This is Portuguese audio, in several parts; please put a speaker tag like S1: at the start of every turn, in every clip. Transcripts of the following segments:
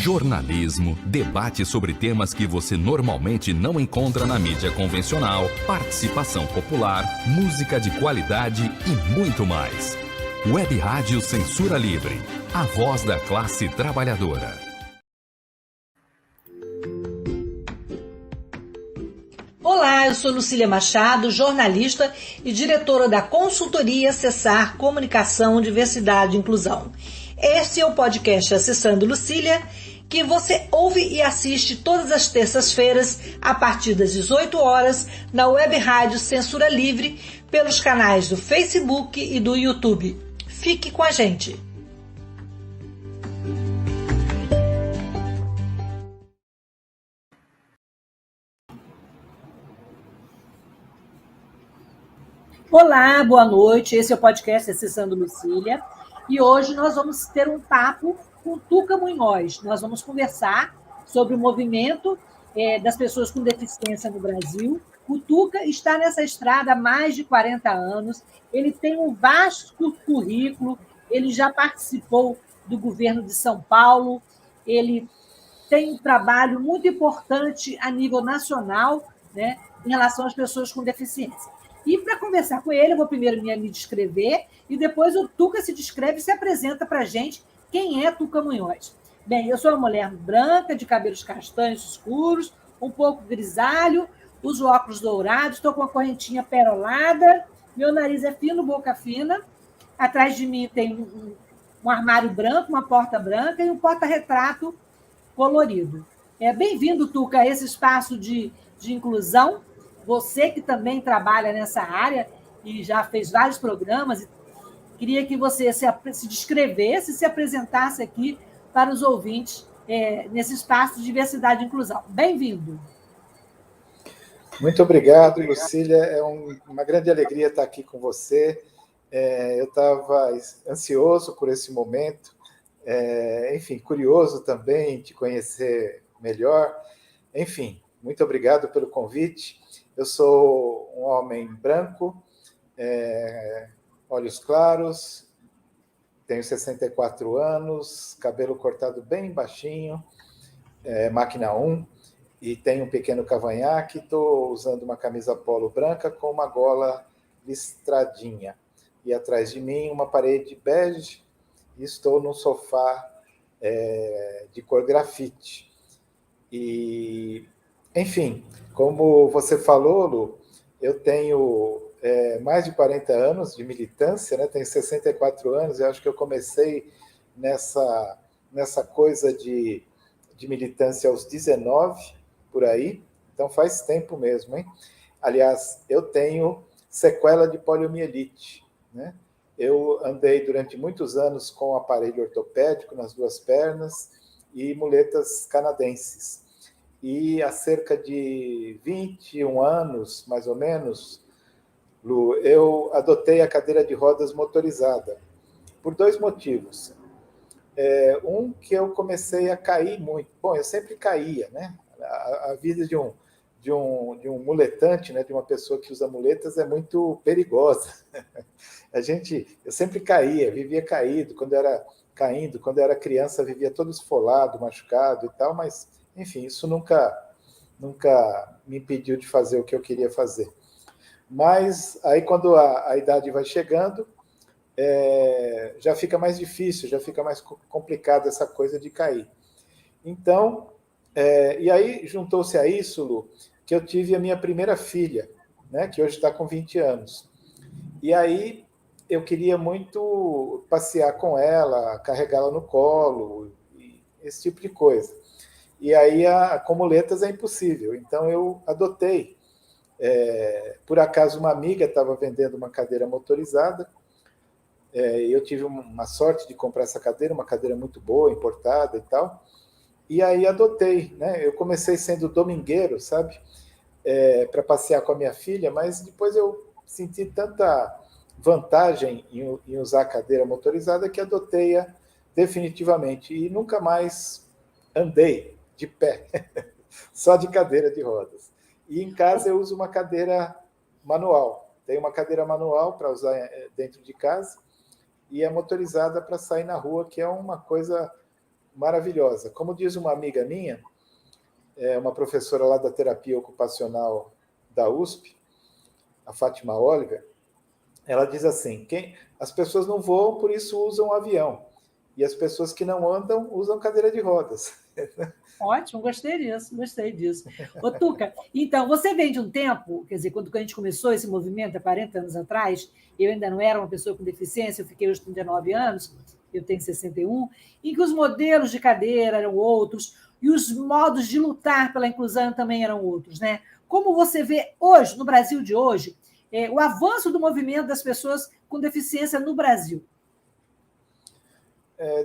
S1: Jornalismo, debate sobre temas que você normalmente não encontra na mídia convencional, participação popular, música de qualidade e muito mais. Web Rádio Censura Livre, a voz da classe trabalhadora.
S2: Olá, eu sou Lucília Machado, jornalista e diretora da consultoria Acessar Comunicação, Diversidade e Inclusão. Este é o podcast Acessando Lucília, que você ouve e assiste todas as terças-feiras, a partir das 18 horas, na Web Rádio Censura Livre, pelos canais do Facebook e do YouTube. Fique com a gente! Olá, boa noite. Esse é o podcast Acessando Lucília. E hoje nós vamos ter um papo com Tuca Munhoz. Nós vamos conversar sobre o movimento das pessoas com deficiência no Brasil. O Tuca está nessa estrada há mais de 40 anos. Ele tem um vasto currículo. Ele já participou do governo de São Paulo. Ele tem um trabalho muito importante a nível nacional, né, em relação às pessoas com deficiência. E para conversar com ele, eu vou primeiro me descrever e depois o Tuca se descreve e se apresenta para a gente quem é Tuca Munhoz. Bem, eu sou uma mulher branca, de cabelos castanhos escuros, um pouco grisalho, uso óculos dourados, estou com uma correntinha perolada, meu nariz é fino, boca fina, atrás de mim tem um armário branco, uma porta branca e um porta-retrato colorido. Bem-vindo, Tuca, a esse espaço de inclusão. Você que também trabalha nessa área e já fez vários programas, queria que você se descrevesse, se apresentasse aqui para os ouvintes nesse espaço de diversidade e inclusão. Bem-vindo.
S3: Muito obrigado, Lucília. É uma grande alegria estar aqui com você. Eu estava ansioso por esse momento, enfim, curioso também de conhecer melhor. Enfim, muito obrigado pelo convite. Eu sou um homem branco, olhos claros, tenho 64 anos, cabelo cortado bem baixinho, máquina 1, e tenho um pequeno cavanhaque. Estou usando uma camisa polo branca com uma gola listradinha. E atrás de mim uma parede bege, e estou num sofá de cor grafite. E, enfim, como você falou, Lu, eu tenho mais de 40 anos de militância, né? Tenho 64 anos, eu acho que eu comecei nessa coisa de militância aos 19, por aí, então faz tempo mesmo, hein? Aliás, eu tenho sequela de poliomielite, né? Eu andei durante muitos anos com aparelho ortopédico nas duas pernas e muletas canadenses. E há cerca de 21 anos, mais ou menos, Lu, eu adotei a cadeira de rodas motorizada, por dois motivos. Um, que eu comecei a cair muito. Bom, eu sempre caía, né? A vida de um muletante, né, de uma pessoa que usa muletas, é muito perigosa. Eu sempre caía, vivia caído. Quando eu era criança, vivia todo esfolado, machucado e tal, mas enfim, isso nunca me impediu de fazer o que eu queria fazer. Mas aí, quando a idade vai chegando, já fica mais difícil, já fica mais complicado essa coisa de cair. Então, e aí juntou-se a isso, Lu, que eu tive a minha primeira filha, né, que hoje está com 20 anos. E aí eu queria muito passear com ela, carregá-la no colo, esse tipo de coisa. E aí, com muletas é impossível. Então, eu adotei. Por acaso, uma amiga estava vendendo uma cadeira motorizada. Eu tive uma sorte de comprar essa cadeira, uma cadeira muito boa, importada e tal. E aí, adotei, né? Eu comecei sendo domingueiro, sabe? Para passear com a minha filha, mas depois eu senti tanta vantagem em usar a cadeira motorizada que adotei-a definitivamente. E nunca mais andei de pé, só de cadeira de rodas. E em casa eu uso uma cadeira manual. Tenho uma cadeira manual para usar dentro de casa e é motorizada para sair na rua, que é uma coisa maravilhosa. Como diz uma amiga minha, uma professora lá da terapia ocupacional da USP, a Fátima Oliver, ela diz assim: as pessoas não voam, por isso usam avião. E as pessoas que não andam usam cadeira de rodas.
S2: Ótimo, gostei disso, gostei disso. Ô, Tuca, então, você vem de um tempo, quer dizer, quando a gente começou esse movimento, há 40 anos atrás, eu ainda não era uma pessoa com deficiência, eu fiquei aos 39 anos, eu tenho 61, em que os modelos de cadeira eram outros e os modos de lutar pela inclusão também eram outros, né? Como você vê hoje, no Brasil de hoje, o avanço do movimento das pessoas com deficiência no Brasil?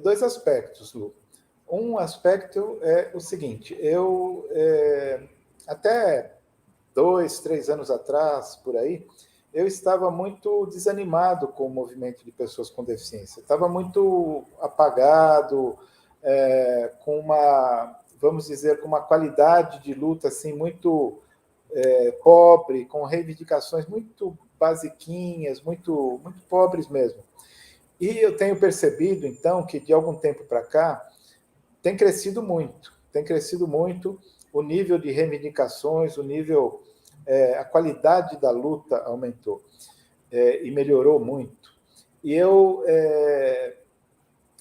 S3: Dois aspectos, Lu. Um aspecto é o seguinte: até 2, 3 anos atrás, por aí, eu estava muito desanimado com o movimento de pessoas com deficiência. Estava muito apagado, com vamos dizer, com uma qualidade de luta assim muito pobre, com reivindicações muito basiquinhas, muito, muito pobres mesmo. E eu tenho percebido, então, que de algum tempo para cá tem crescido muito o nível de reivindicações, a qualidade da luta aumentou e melhorou muito. E eu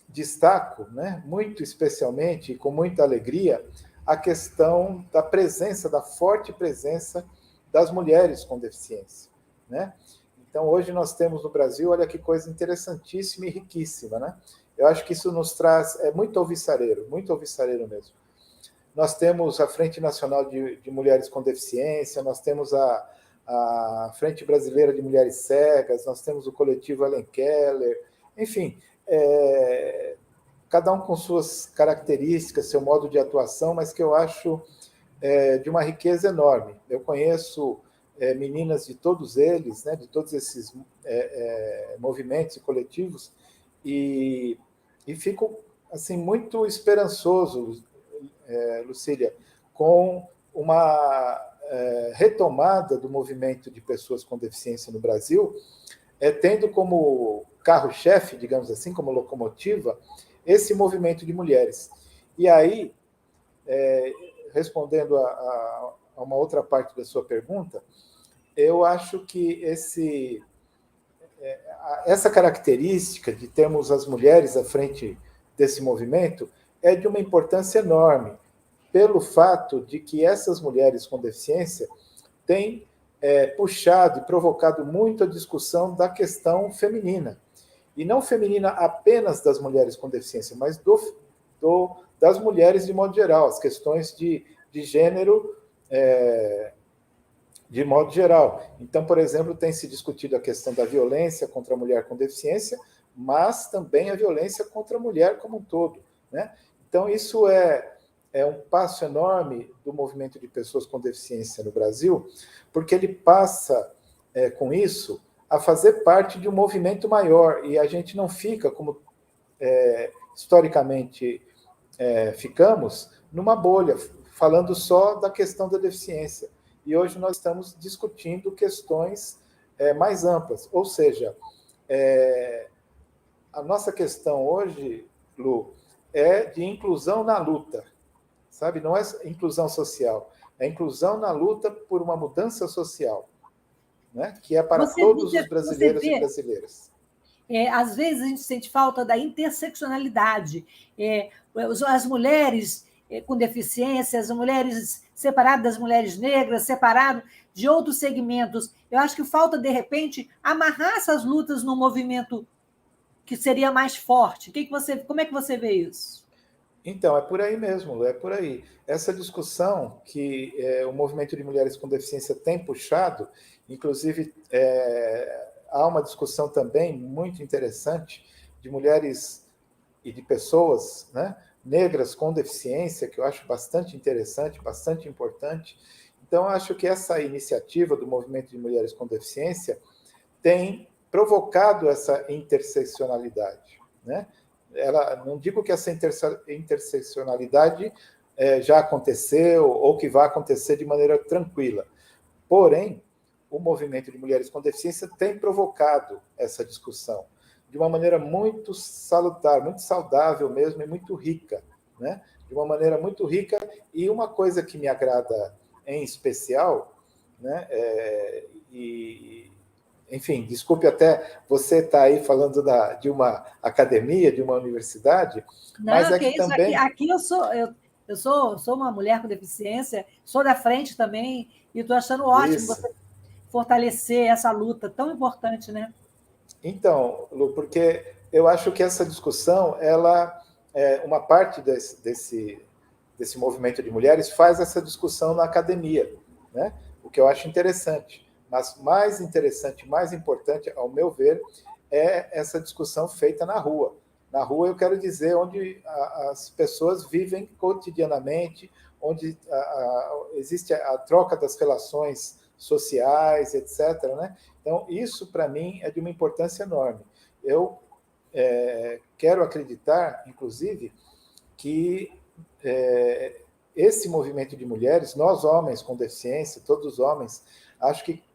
S3: destaco, né, muito especialmente e com muita alegria, a questão da forte presença das mulheres com deficiência, né? Então, hoje nós temos no Brasil, olha que coisa interessantíssima e riquíssima, né? Eu acho que isso nos traz muito alvissareiro mesmo. Nós temos a Frente Nacional de Mulheres com Deficiência, nós temos a Frente Brasileira de Mulheres Cegas, nós temos o coletivo Ellen Keller, enfim, cada um com suas características, seu modo de atuação, mas que eu acho de uma riqueza enorme. Eu conheço meninas de todos eles, né, de todos esses movimentos e coletivos, e fico assim, muito esperançoso, Lucília, com uma retomada do movimento de pessoas com deficiência no Brasil, tendo como carro-chefe, digamos assim, como locomotiva, esse movimento de mulheres. E aí, respondendo a uma outra parte da sua pergunta, eu acho que essa característica de termos as mulheres à frente desse movimento é de uma importância enorme, pelo fato de que essas mulheres com deficiência têm puxado e provocado muito a discussão da questão feminina. E não feminina apenas das mulheres com deficiência, mas das mulheres de modo geral, as questões de gênero de modo geral. Então, por exemplo, tem se discutido a questão da violência contra a mulher com deficiência, mas também a violência contra a mulher como um todo, né? Então, isso é um passo enorme do movimento de pessoas com deficiência no Brasil, porque ele passa, com isso, a fazer parte de um movimento maior, e a gente não fica, como historicamente ficamos, numa bolha, falando só da questão da deficiência. E hoje nós estamos discutindo questões mais amplas, ou seja, a nossa questão hoje, Lu, é de inclusão na luta, sabe? Não é inclusão social, é inclusão na luta por uma mudança social, né? Que é para todos os brasileiros e brasileiras.
S2: Às vezes a gente sente falta da interseccionalidade. As mulheres com deficiência, as mulheres separadas das mulheres negras, separado de outros segmentos. Eu acho que falta, de repente, amarrar essas lutas num movimento que seria mais forte. Como é que você vê isso?
S3: Então, é por aí mesmo, é por aí. Essa discussão que o movimento de mulheres com deficiência tem puxado, inclusive há uma discussão também muito interessante de mulheres e de pessoas, né, negras com deficiência, que eu acho bastante interessante, bastante importante. Então, acho que essa iniciativa do movimento de mulheres com deficiência tem provocado essa interseccionalidade, né? Não digo que essa interseccionalidade já aconteceu ou que vai acontecer de maneira tranquila, porém, o movimento de mulheres com deficiência tem provocado essa discussão de uma maneira muito salutar, muito saudável mesmo e muito rica, né? De uma maneira muito rica. E uma coisa que me agrada em especial, né? Enfim, desculpe até você estar aí falando de uma academia, de uma universidade, mas
S2: Não,
S3: é
S2: que
S3: que
S2: isso, aqui,
S3: também...
S2: aqui eu sou uma mulher com deficiência, sou da frente também, e estou achando ótimo
S3: Isso.
S2: você fortalecer essa luta tão importante, né?
S3: Então, Lu, porque eu acho que essa discussão, ela, uma parte desse movimento de mulheres faz essa discussão na academia, né? O que eu acho interessante. Mas mais interessante, mais importante, ao meu ver, é essa discussão feita na rua. Na rua, eu quero dizer, onde as pessoas vivem cotidianamente, onde existe a troca das relações sociais, etc., né? Então, isso, para mim, é de uma importância enorme. Eu quero acreditar, inclusive, que esse movimento de mulheres, nós homens com deficiência, todos os homens, acho que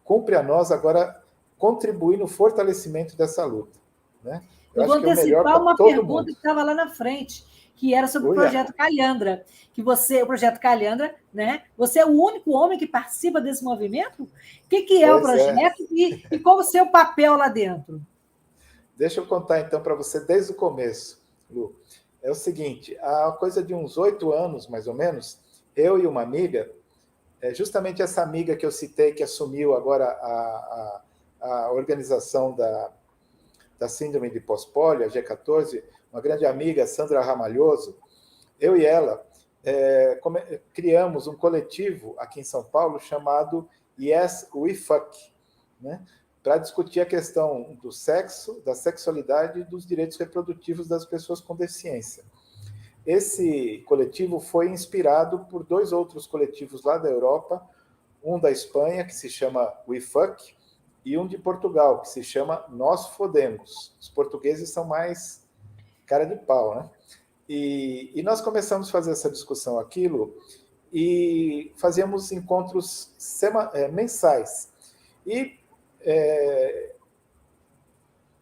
S3: cumpre a nós agora contribuir no fortalecimento dessa luta, né? Eu
S2: Eu vou
S3: acho que é o melhor
S2: antecipar
S3: para
S2: uma
S3: todo
S2: pergunta
S3: mundo.
S2: que estava lá na frente, que era sobre o
S3: Oi,
S2: projeto Calhandra, que você, o projeto Calhandra, né? Você é o único homem que participa desse movimento? O que é o
S3: pois é.
S2: projeto e qual o seu papel lá dentro?
S3: Deixa eu contar então para você desde o começo, Lu. É o seguinte, há coisa de uns 8 anos, mais ou menos, eu e uma amiga, justamente essa amiga que eu citei, que assumiu agora a organização da Síndrome de Pós-Polio, a G14, uma grande amiga, Sandra Ramalhoso, eu e ela criamos um coletivo aqui em São Paulo chamado Yes We Fuck, né? Para discutir a questão do sexo, da sexualidade e dos direitos reprodutivos das pessoas com deficiência. Esse coletivo foi inspirado por 2 outros coletivos lá da Europa, um da Espanha, que se chama We Fuck, e um de Portugal, que se chama Nós Fodemos. Os portugueses são mais cara de pau, né? E nós começamos a fazer essa discussão aquilo e fazíamos encontros mensais. E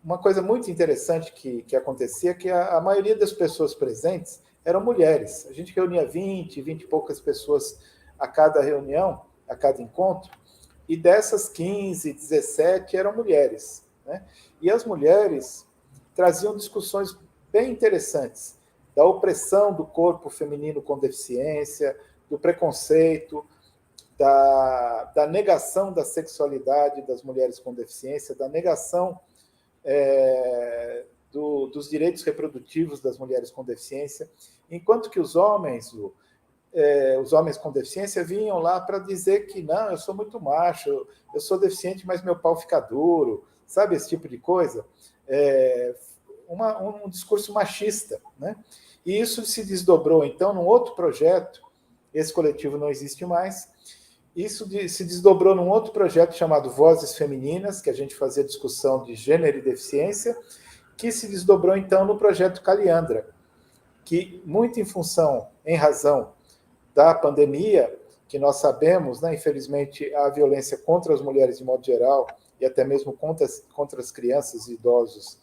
S3: uma coisa muito interessante que acontecia é que a maioria das pessoas presentes eram mulheres. A gente reunia 20 e poucas pessoas a cada reunião, a cada encontro, e dessas 15, 17 eram mulheres, né? E as mulheres traziam discussões bem interessantes da opressão do corpo feminino com deficiência, do preconceito, da negação da sexualidade das mulheres com deficiência, da negação dos direitos reprodutivos das mulheres com deficiência, enquanto que os homens com deficiência vinham lá para dizer que não, eu sou muito macho, eu sou deficiente, mas meu pau fica duro, sabe, esse tipo de coisa. Um discurso machista, né? E isso se desdobrou, então, num outro projeto, esse coletivo não existe mais, isso se desdobrou num outro projeto chamado Vozes Femininas, que a gente fazia discussão de gênero e deficiência, que se desdobrou, então, no projeto Calhandra, que, muito em razão da pandemia, que nós sabemos, né, infelizmente, a violência contra as mulheres de modo geral, e até mesmo contra as crianças e idosos,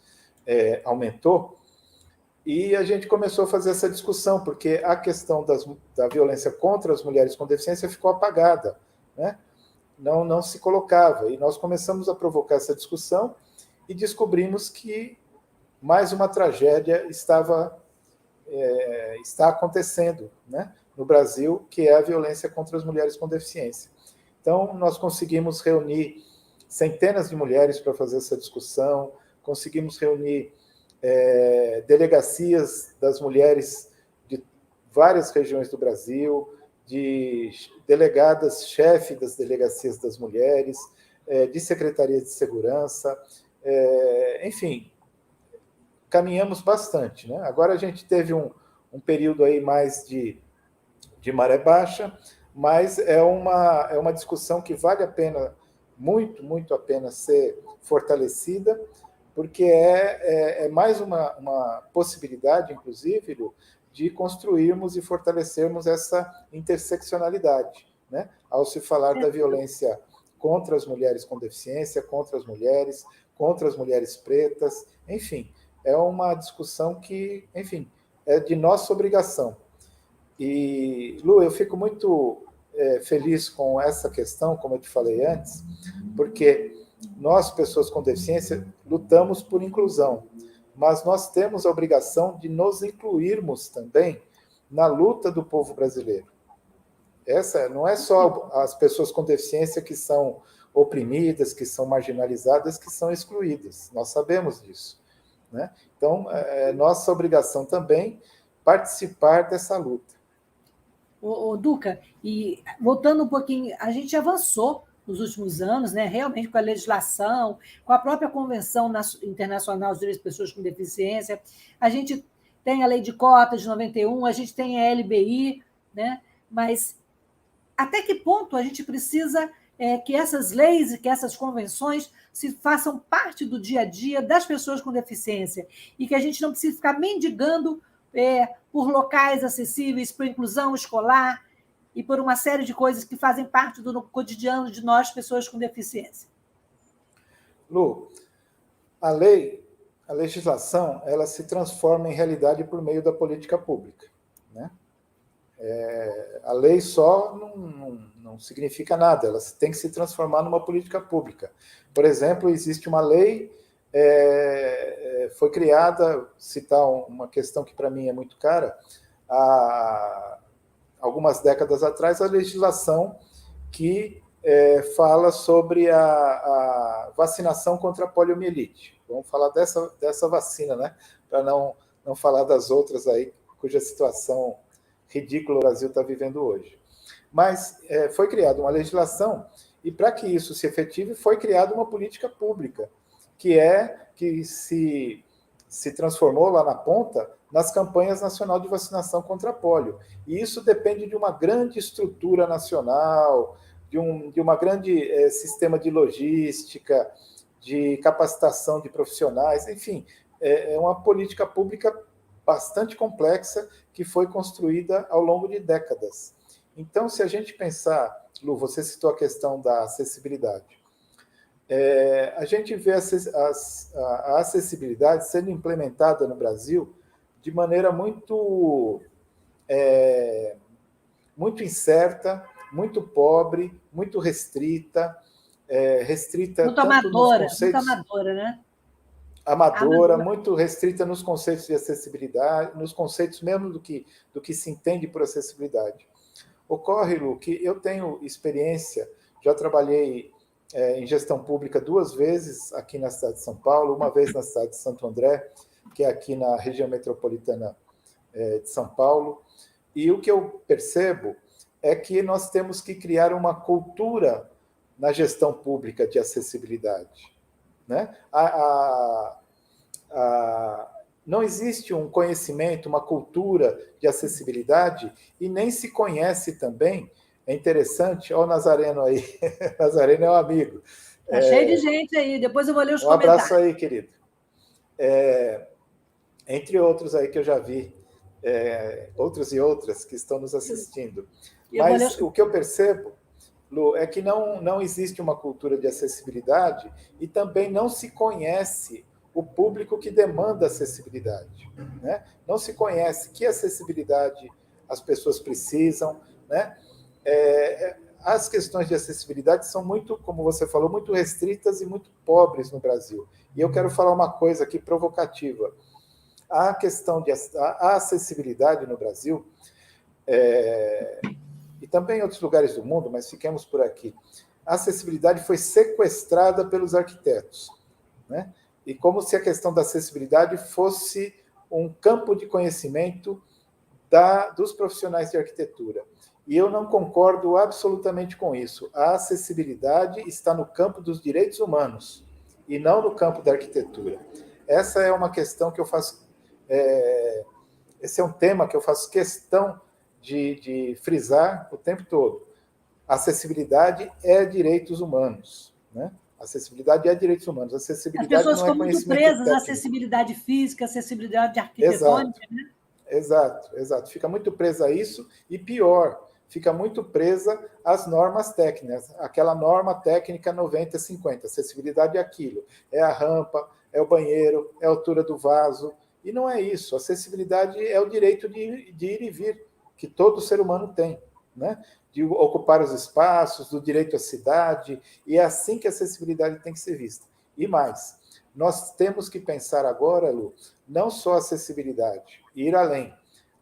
S3: aumentou, e a gente começou a fazer essa discussão, porque a questão da violência contra as mulheres com deficiência ficou apagada, né? Não se colocava. E nós começamos a provocar essa discussão e descobrimos que mais uma tragédia está acontecendo, né, no Brasil, que é a violência contra as mulheres com deficiência. Então, nós conseguimos reunir centenas de mulheres para fazer essa discussão, conseguimos reunir delegacias das mulheres de várias regiões do Brasil, de delegadas, chefe das delegacias das mulheres, de secretarias de segurança, enfim, caminhamos bastante, né? Agora a gente teve um período aí mais de maré baixa, mas é uma discussão que vale a pena, muito, muito a pena ser fortalecida, porque é mais uma possibilidade, inclusive, Lu, de construirmos e fortalecermos essa interseccionalidade, né? Ao se falar da violência contra as mulheres com deficiência, contra as mulheres pretas, enfim, é uma discussão que, enfim, é de nossa obrigação. E, Lu, eu fico muito feliz com essa questão, como eu te falei antes, porque nós, pessoas com deficiência, lutamos por inclusão, mas nós temos a obrigação de nos incluirmos também na luta do povo brasileiro. Essa não é só as pessoas com deficiência que são oprimidas, que são marginalizadas, que são excluídas. Nós sabemos disso, né? Então, é nossa obrigação também participar dessa luta.
S2: Duca, e voltando um pouquinho, a gente avançou nos últimos anos, né, realmente com a legislação, com a própria Convenção Internacional dos Direitos das Pessoas com Deficiência. A gente tem a Lei de Cotas de 91, a gente tem a LBI, né? Mas até que ponto a gente precisa que essas leis e que essas convenções se façam parte do dia a dia das pessoas com deficiência e que a gente não precise ficar mendigando por locais acessíveis, por inclusão escolar e por uma série de coisas que fazem parte do cotidiano de nós, pessoas com deficiência?
S3: Lu, a legislação, ela se transforma em realidade por meio da política pública, né? A lei só não significa nada, ela tem que se transformar numa política pública. Por exemplo, existe uma lei, foi criada, citar uma questão que para mim é muito cara, há algumas décadas atrás, a legislação que fala sobre a vacinação contra a poliomielite. Vamos falar dessa vacina, né? Para não falar das outras aí, cuja situação ridícula o Brasil está vivendo hoje. Mas foi criada uma legislação e, para que isso se efetive, foi criada uma política pública, que se transformou lá na ponta nas campanhas nacional de vacinação contra a polio. E isso depende de uma grande estrutura nacional, de uma grande sistema de logística, de capacitação de profissionais, enfim, é uma política pública bastante complexa que foi construída ao longo de décadas. Então, se a gente pensar, Lu, você citou a questão da acessibilidade, a gente vê a acessibilidade sendo implementada no Brasil de maneira muito incerta, muito pobre, muito restrita,
S2: muito amadora, muito amadora, né?
S3: Amadora, muito restrita nos conceitos de acessibilidade, nos conceitos mesmo do que se entende por acessibilidade. Ocorre, Lu, que eu tenho experiência, já trabalhei em gestão pública 2 vezes aqui na cidade de São Paulo, uma vez na cidade de Santo André, que é aqui na região metropolitana de São Paulo, e o que eu percebo é que nós temos que criar uma cultura na gestão pública de acessibilidade, né? Não existe um conhecimento, uma cultura de acessibilidade e nem se conhece também. É interessante, olha o Nazareno aí, Nazareno é um amigo.
S2: Está cheio de gente aí, depois eu vou ler os comentários.
S3: Um abraço aí, querido. Entre outros aí que eu já vi, outros e outras que estão nos assistindo. Mas o que eu percebo, Lu, é que não existe uma cultura de acessibilidade e também não se conhece o público que demanda acessibilidade, né? Não se conhece que acessibilidade as pessoas precisam, né? As questões de acessibilidade são muito, como você falou, muito restritas e muito pobres no Brasil. E eu quero falar uma coisa aqui provocativa. A questão a acessibilidade no Brasil, e também em outros lugares do mundo, mas fiquemos por aqui, a acessibilidade foi sequestrada pelos arquitetos, né? E como se a questão da acessibilidade fosse um campo de conhecimento dos profissionais de arquitetura. E eu não concordo absolutamente com isso. A acessibilidade está no campo dos direitos humanos e não no campo da arquitetura. Essa é uma questão que eu faço... esse é um tema que eu faço questão de frisar o tempo todo. Acessibilidade é direitos humanos, né? Acessibilidade é direitos humanos. Acessibilidade
S2: as pessoas
S3: não é
S2: ficam muito presas à acessibilidade física, acessibilidade arquitetônica.
S3: Exato.
S2: Né?
S3: Exato. Fica muito presa a isso e, pior, fica muito presa às normas técnicas. Aquela norma técnica 90-50. Acessibilidade é aquilo. É a rampa, é o banheiro, é a altura do vaso. E não é isso. Acessibilidade é o direito de ir e vir, que todo ser humano tem, né? De ocupar os espaços, do direito à cidade, e é assim que a acessibilidade tem que ser vista. E mais, nós temos que pensar agora, Lu, não só acessibilidade, ir além.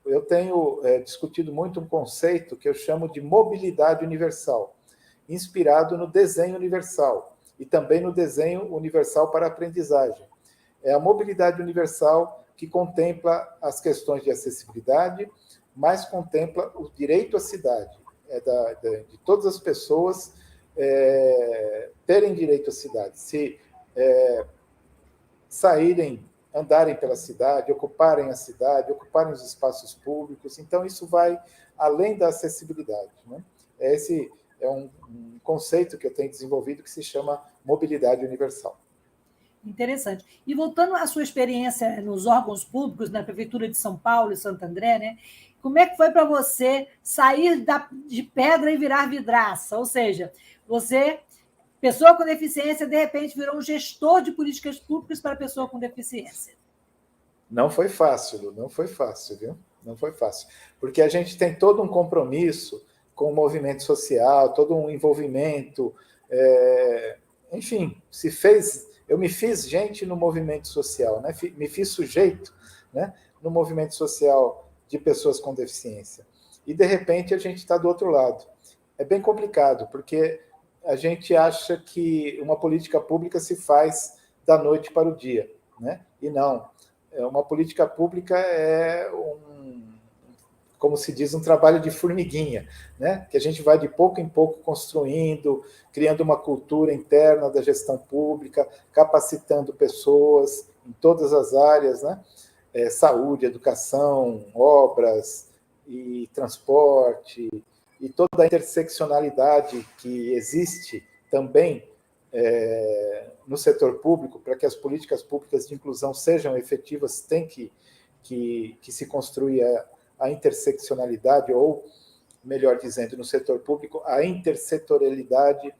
S3: Eu tenho discutido muito um conceito que eu chamo de mobilidade universal, inspirado no desenho universal e também no desenho universal para a aprendizagem. É a mobilidade universal que contempla as questões de acessibilidade, mas contempla o direito à cidade, de todas as pessoas terem direito à cidade, se saírem, andarem pela cidade, ocuparem a cidade, ocuparem os espaços públicos. Então, isso vai além da acessibilidade, né? Esse é um conceito que eu tenho desenvolvido que se chama mobilidade universal.
S2: Interessante. E voltando à sua experiência nos órgãos públicos, na Prefeitura de São Paulo e Santo André, né? Como é que foi para você sair de pedra e virar vidraça? Ou seja, você, pessoa com deficiência, de repente virou um gestor de políticas públicas para pessoa com deficiência.
S3: Não foi fácil, Lu, não foi fácil, viu? Não foi fácil. Porque a gente tem todo um compromisso com o movimento social, todo um envolvimento. Enfim, eu me fiz gente no movimento social, né? Me fiz sujeito, né? No movimento social de pessoas com deficiência. E, de repente, a gente está do outro lado. É bem complicado, porque a gente acha que uma política pública se faz da noite para o dia, né? E não. Uma política pública como se diz, um trabalho de formiguinha, né? Que a gente vai de pouco em pouco construindo, criando uma cultura interna da gestão pública, capacitando pessoas em todas as áreas, né? Saúde, educação, obras e transporte, e toda a interseccionalidade que existe também no setor público, para que as políticas públicas de inclusão sejam efetivas, tem que se construir a interseccionalidade, ou, melhor dizendo, no setor público, a intersetorialidade.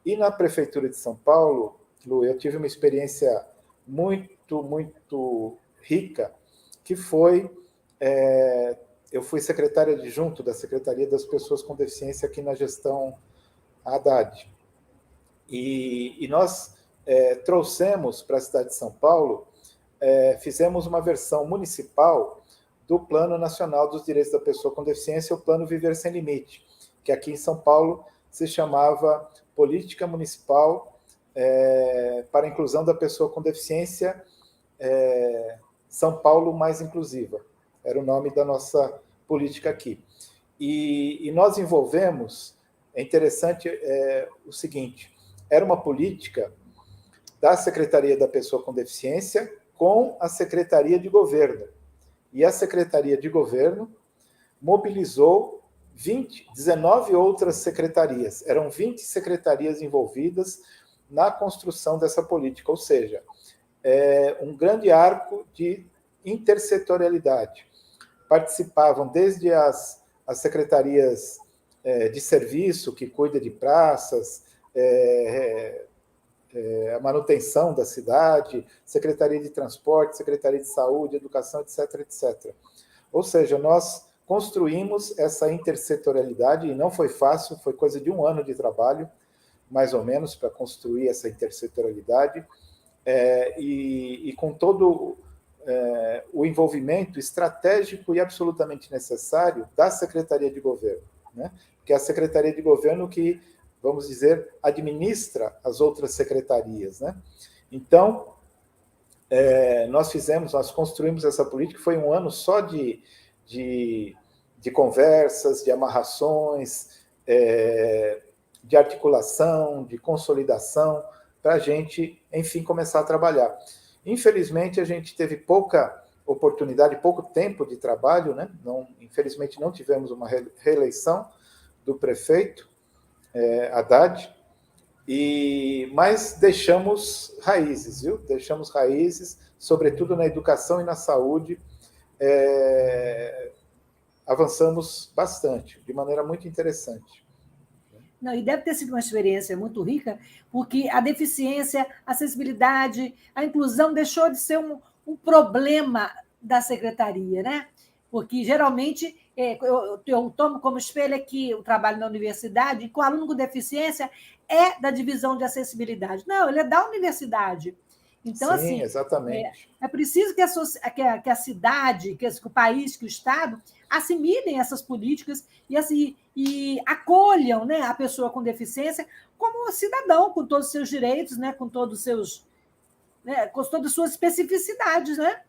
S3: E na Prefeitura de São Paulo, Lu, eu tive uma experiência muito, muito rica, que foi... eu fui secretário adjunto da Secretaria das Pessoas com Deficiência aqui na gestão Haddad. E nós trouxemos para a cidade de São Paulo, fizemos uma versão municipal do Plano Nacional dos Direitos da Pessoa com Deficiência, o Plano Viver Sem Limite, que aqui em São Paulo se chamava Política Municipal para a Inclusão da Pessoa com Deficiência, São Paulo Mais Inclusiva. Era o nome da nossa política aqui. E nós envolvemos, é interessante o seguinte, era uma política da Secretaria da Pessoa com Deficiência com a Secretaria de Governo. E a Secretaria de Governo mobilizou 19 outras secretarias. Eram 20 secretarias envolvidas na construção dessa política, ou seja, um grande arco de intersetorialidade. Participavam desde as secretarias de serviço, que cuida de praças, a manutenção da cidade, Secretaria de Transporte, Secretaria de Saúde, Educação, etc., etc. Ou seja, nós construímos essa intersetorialidade, e não foi fácil, foi coisa de 1 ano de trabalho, mais ou menos, para construir essa intersetorialidade, e com todo o envolvimento estratégico e absolutamente necessário da Secretaria de Governo, né? Que é a Secretaria de Governo que, vamos dizer, administra as outras secretarias, né? Então, nós construímos essa política, foi 1 ano só de conversas, de amarrações, de articulação, de consolidação, para a gente, enfim, começar a trabalhar. Infelizmente, a gente teve pouca oportunidade, pouco tempo de trabalho, né? Infelizmente, não tivemos uma reeleição do prefeito Haddad, mas deixamos raízes, viu? Deixamos raízes, sobretudo na educação e na saúde. Avançamos bastante, de maneira muito interessante.
S2: Não, e deve ter sido uma experiência muito rica, porque a deficiência, a acessibilidade, a inclusão deixou de ser um problema da secretaria, né? Porque, geralmente, eu tomo como espelho aqui o trabalho na universidade, com aluno com deficiência é da divisão de acessibilidade. Não, ele é da universidade. Então,
S3: Sim,
S2: assim,
S3: exatamente.
S2: é preciso que a cidade, que o país, que o Estado assimilem essas políticas e acolham, né, a pessoa com deficiência como cidadão, com todos os seus direitos, né, com todas as suas especificidades, né?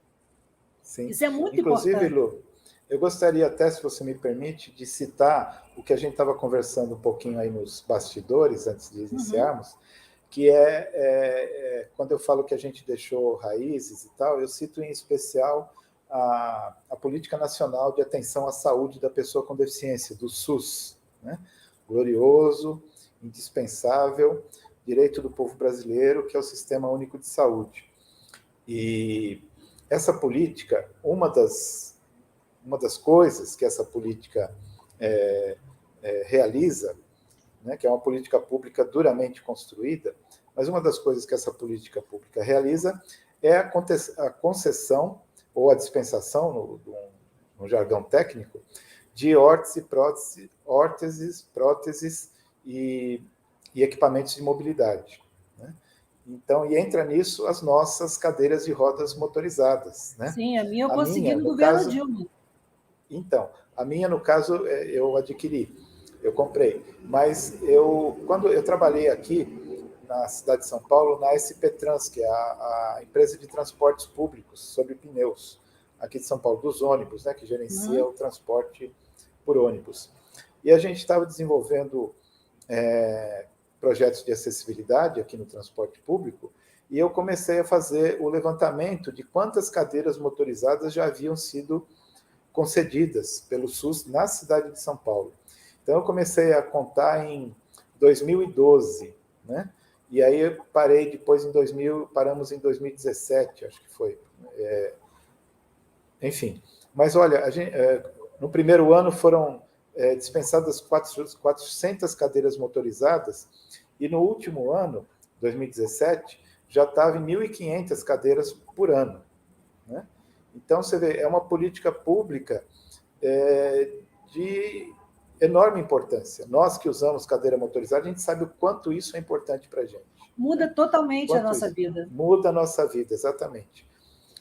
S3: Sim.
S2: Isso é muito
S3: Inclusive,
S2: importante.
S3: Lu, eu gostaria até, se você me permite, de citar o que a gente estava conversando um pouquinho aí nos bastidores, antes de iniciarmos, que quando eu falo que a gente deixou raízes e tal, eu cito em especial a Política Nacional de Atenção à Saúde da Pessoa com Deficiência, do SUS, né? Glorioso, indispensável, direito do povo brasileiro, que é o Sistema Único de Saúde. E essa política, uma das coisas que essa política realiza, né, que é uma política pública duramente construída, mas uma das coisas que essa política pública realiza é a concessão ou a dispensação, no jargão técnico, de órteses, próteses e equipamentos de mobilidade, né? Então, e entra nisso as nossas cadeiras de rodas motorizadas, né?
S2: Sim, a minha eu consegui no governo Dilma.
S3: Então, a minha, no caso, eu adquiri, eu comprei. Mas quando eu trabalhei aqui na cidade de São Paulo, na SP Trans, que é a empresa de transportes públicos sobre pneus, aqui de São Paulo, dos ônibus, né, que gerencia o transporte por ônibus. E a gente estava desenvolvendo projetos de acessibilidade aqui no transporte público, e eu comecei a fazer o levantamento de quantas cadeiras motorizadas já haviam sido concedidas pelo SUS na cidade de São Paulo. Então, eu comecei a contar em 2012, né? E aí eu parei depois paramos em 2017, acho que foi. Enfim, mas olha, no primeiro ano foram dispensadas 400 cadeiras motorizadas, e no último ano, 2017, já estava em 1.500 cadeiras por ano, né? Então, você vê, é uma política pública de enorme importância. Nós que usamos cadeira motorizada, a gente sabe o quanto isso é importante para a gente.
S2: Muda totalmente a nossa vida.
S3: Muda a nossa vida, exatamente.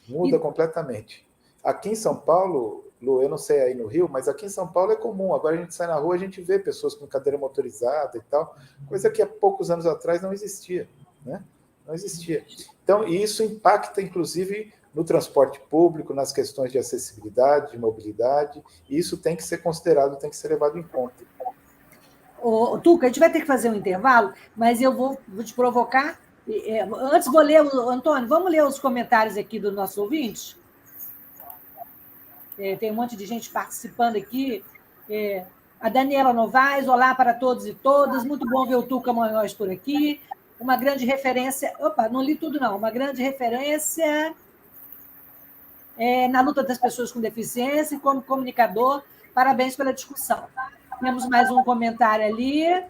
S3: Muda completamente. Aqui em São Paulo, Lu, eu não sei aí no Rio, mas aqui em São Paulo é comum. Agora a gente sai na rua, a gente vê pessoas com cadeira motorizada e tal, coisa que há poucos anos atrás não existia, né? Não existia. Então, e isso impacta, inclusive, no transporte público, nas questões de acessibilidade, de mobilidade, e isso tem que ser considerado, tem que ser levado em conta.
S2: Tuca, a gente vai ter que fazer um intervalo, mas eu vou te provocar. Antes vou ler, Antônio, vamos ler os comentários aqui dos nossos ouvintes? Tem um monte de gente participando aqui. A Daniela Novaes, olá para todos e todas, muito bom ver o Tuca Munhoz por aqui. Uma grande referência... Opa, não li tudo, não. Uma grande referência... na luta das pessoas com deficiência e como comunicador. Parabéns pela discussão. Temos mais um comentário ali.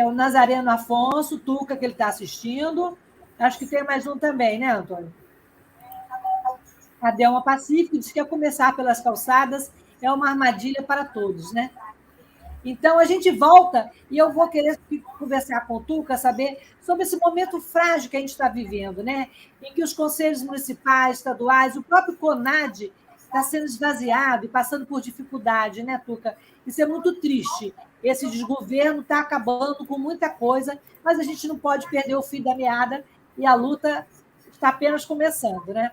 S2: O Nazareno Afonso, Tuca, que ele está assistindo. Acho que tem mais um também, né, Antônio? A Delma Pacífico diz que começar pelas calçadas é uma armadilha para todos, né? Então, a gente volta e eu vou querer conversar com o Tuca, saber sobre esse momento frágil que a gente está vivendo, né? Em que os conselhos municipais, estaduais, o próprio CONAD está sendo esvaziado e passando por dificuldade, né, Tuca? Isso é muito triste. Esse desgoverno está acabando com muita coisa, mas a gente não pode perder o fio da meada e a luta está apenas começando, né?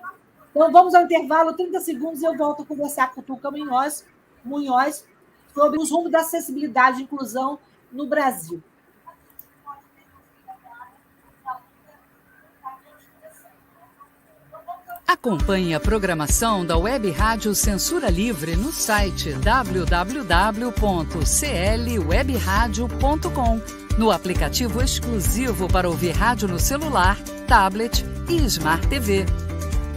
S2: Então, vamos ao intervalo, 30 segundos, e eu volto a conversar com o Tuca Munhoz sobre os rumos da acessibilidade e inclusão no Brasil.
S4: Acompanhe a programação da Web Rádio Censura Livre no site www.clwebradio.com, no aplicativo exclusivo para ouvir rádio no celular, tablet e Smart TV.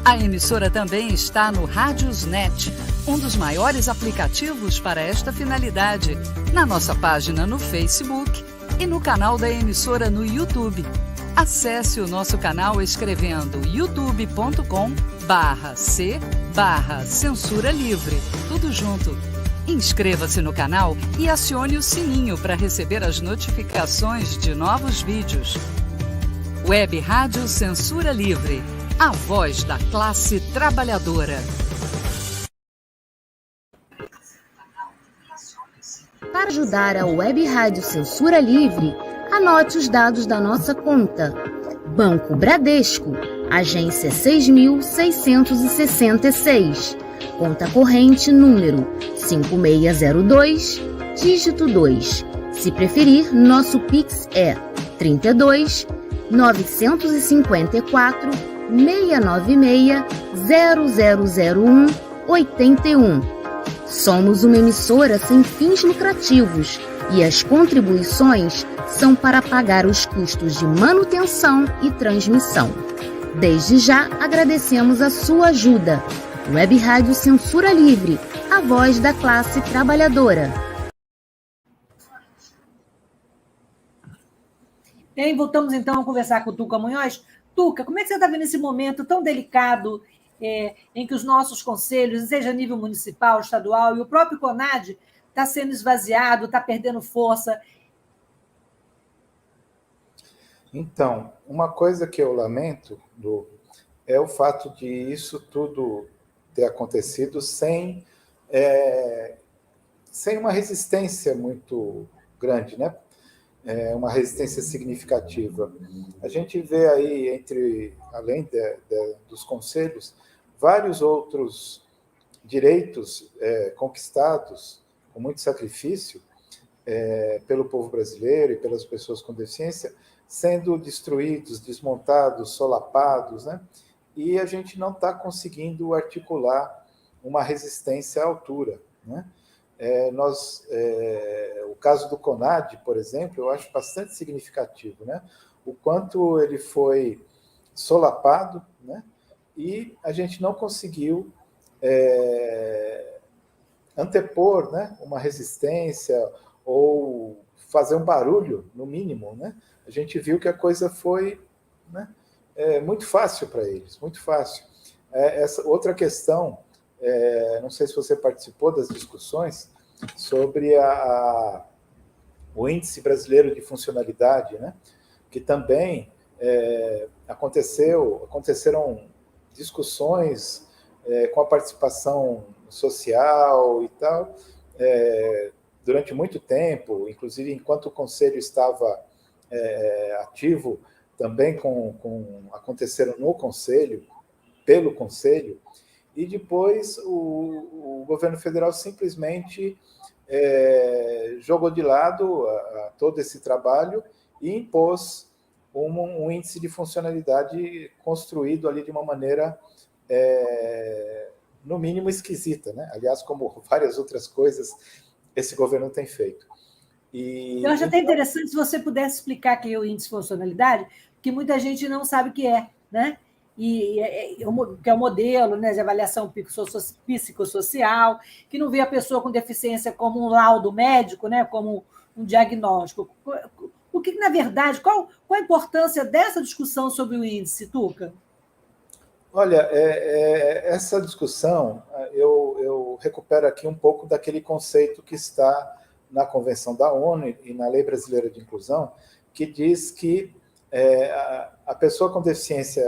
S4: A emissora também está no Radiosnet, um dos maiores aplicativos para esta finalidade, na nossa página no Facebook e no canal da emissora no YouTube. Acesse o nosso canal escrevendo youtube.com/c/censura livre. Tudo junto. Inscreva-se no canal e acione o sininho para receber as notificações de novos vídeos. Web Rádio Censura Livre, a voz da classe trabalhadora.
S5: Para ajudar a Web Rádio Censura Livre, anote os dados da nossa conta. Banco Bradesco, agência 6.666. Conta corrente número 5602, dígito 2. Se preferir, nosso Pix é 32 954 696 0001 81. Somos uma emissora sem fins lucrativos e as contribuições são para pagar os custos de manutenção e transmissão. Desde já agradecemos a sua ajuda. Web Rádio Censura Livre, a voz da classe trabalhadora.
S2: Bem, voltamos então a conversar com o Tuca Munhoz. Tuca, como é que você está vendo esse momento tão delicado em que os nossos conselhos, seja a nível municipal, estadual, e o próprio CONAD está sendo esvaziado, está perdendo força?
S3: Então, uma coisa que eu lamento, Lu, é o fato de isso tudo ter acontecido sem uma resistência muito grande, né? Uma resistência significativa. A gente vê aí, além dos conselhos, vários outros direitos conquistados com muito sacrifício pelo povo brasileiro e pelas pessoas com deficiência, sendo destruídos, desmontados, solapados, né? E a gente não está conseguindo articular uma resistência à altura, né? O caso do CONAD, por exemplo, eu acho bastante significativo, né? O quanto ele foi solapado, né? E a gente não conseguiu antepor, né, uma resistência ou fazer um barulho, no mínimo, né? A gente viu que a coisa foi, né, muito fácil para eles, muito fácil. Essa outra questão, não sei se você participou das discussões sobre o Índice Brasileiro de Funcionalidade, né, que também aconteceram discussões com a participação social e tal, durante muito tempo, inclusive enquanto o Conselho estava ativo, também aconteceram no Conselho, pelo Conselho, e depois o governo federal simplesmente jogou de lado todo esse trabalho e impôs um índice de funcionalidade construído ali de uma maneira, no mínimo, esquisita, né? Aliás, como várias outras coisas, esse governo tem feito.
S2: Eu acho até interessante se você pudesse explicar aqui o índice de funcionalidade, que muita gente não sabe o que é, né? Que é o modelo, né, de avaliação psicossocial, que não vê a pessoa com deficiência como um laudo médico, né, como um diagnóstico. O que, na verdade, qual a importância dessa discussão sobre o índice, Tuca?
S3: Olha, essa discussão, eu recupero aqui um pouco daquele conceito que está na Convenção da ONU e na Lei Brasileira de Inclusão, que diz que a pessoa com deficiência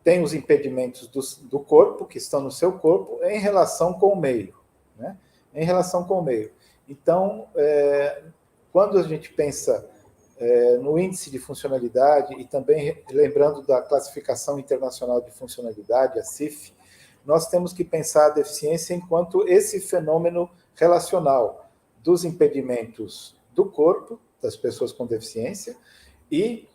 S3: tem os impedimentos do corpo, que estão no seu corpo, em relação com o meio, né? Em relação com o meio. Então, quando a gente pensa no índice de funcionalidade, e também lembrando da Classificação Internacional de Funcionalidade, a CIF, nós temos que pensar a deficiência enquanto esse fenômeno relacional dos impedimentos do corpo, das pessoas com deficiência, e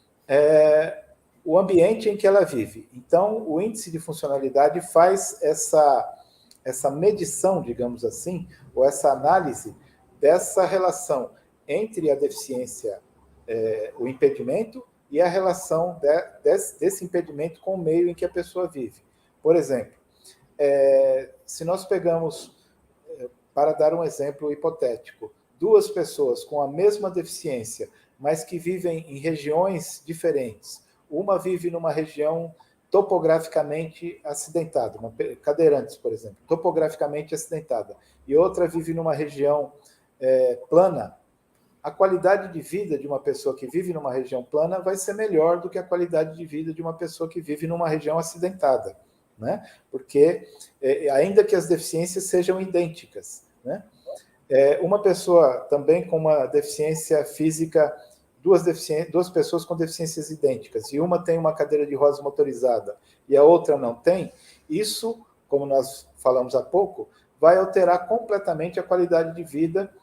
S3: o ambiente em que ela vive. Então, o índice de funcionalidade faz essa medição, digamos assim, ou essa análise dessa relação entre a deficiência, o impedimento, e a relação desse impedimento com o meio em que a pessoa vive. Por exemplo, se nós pegamos, para dar um exemplo hipotético, duas pessoas com a mesma deficiência mas que vivem em regiões diferentes. Uma vive numa região topograficamente acidentada, cadeirantes, por exemplo, topograficamente acidentada, e outra vive numa região plana. A qualidade de vida de uma pessoa que vive numa região plana vai ser melhor do que a qualidade de vida de uma pessoa que vive numa região acidentada, né? Porque, ainda que as deficiências sejam idênticas, né? Uma pessoa também com uma deficiência física, duas pessoas com deficiências idênticas, e uma tem uma cadeira de rodas motorizada e a outra não tem, isso, como nós falamos há pouco, vai alterar completamente a qualidade de vida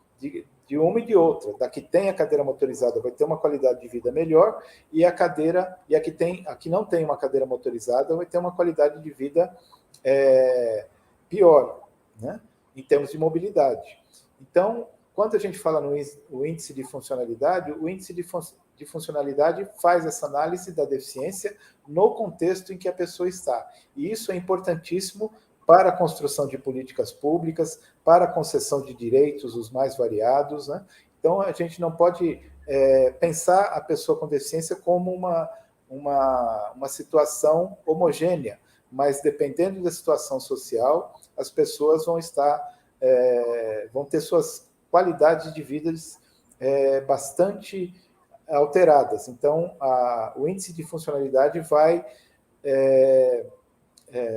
S3: de uma e de outra. Da que tem a cadeira motorizada vai ter uma qualidade de vida melhor, e a que não tem uma cadeira motorizada vai ter uma qualidade de vida pior, né? Em termos de mobilidade. Então, quando a gente fala no índice de funcionalidade, o índice de funcionalidade faz essa análise da deficiência no contexto em que a pessoa está. E isso é importantíssimo para a construção de políticas públicas, para a concessão de direitos os mais variados, né? Então, a gente não pode pensar a pessoa com deficiência como uma situação homogênea, mas dependendo da situação social, as pessoas vão ter suas qualidades de vida bastante alteradas. Então, o índice de funcionalidade vai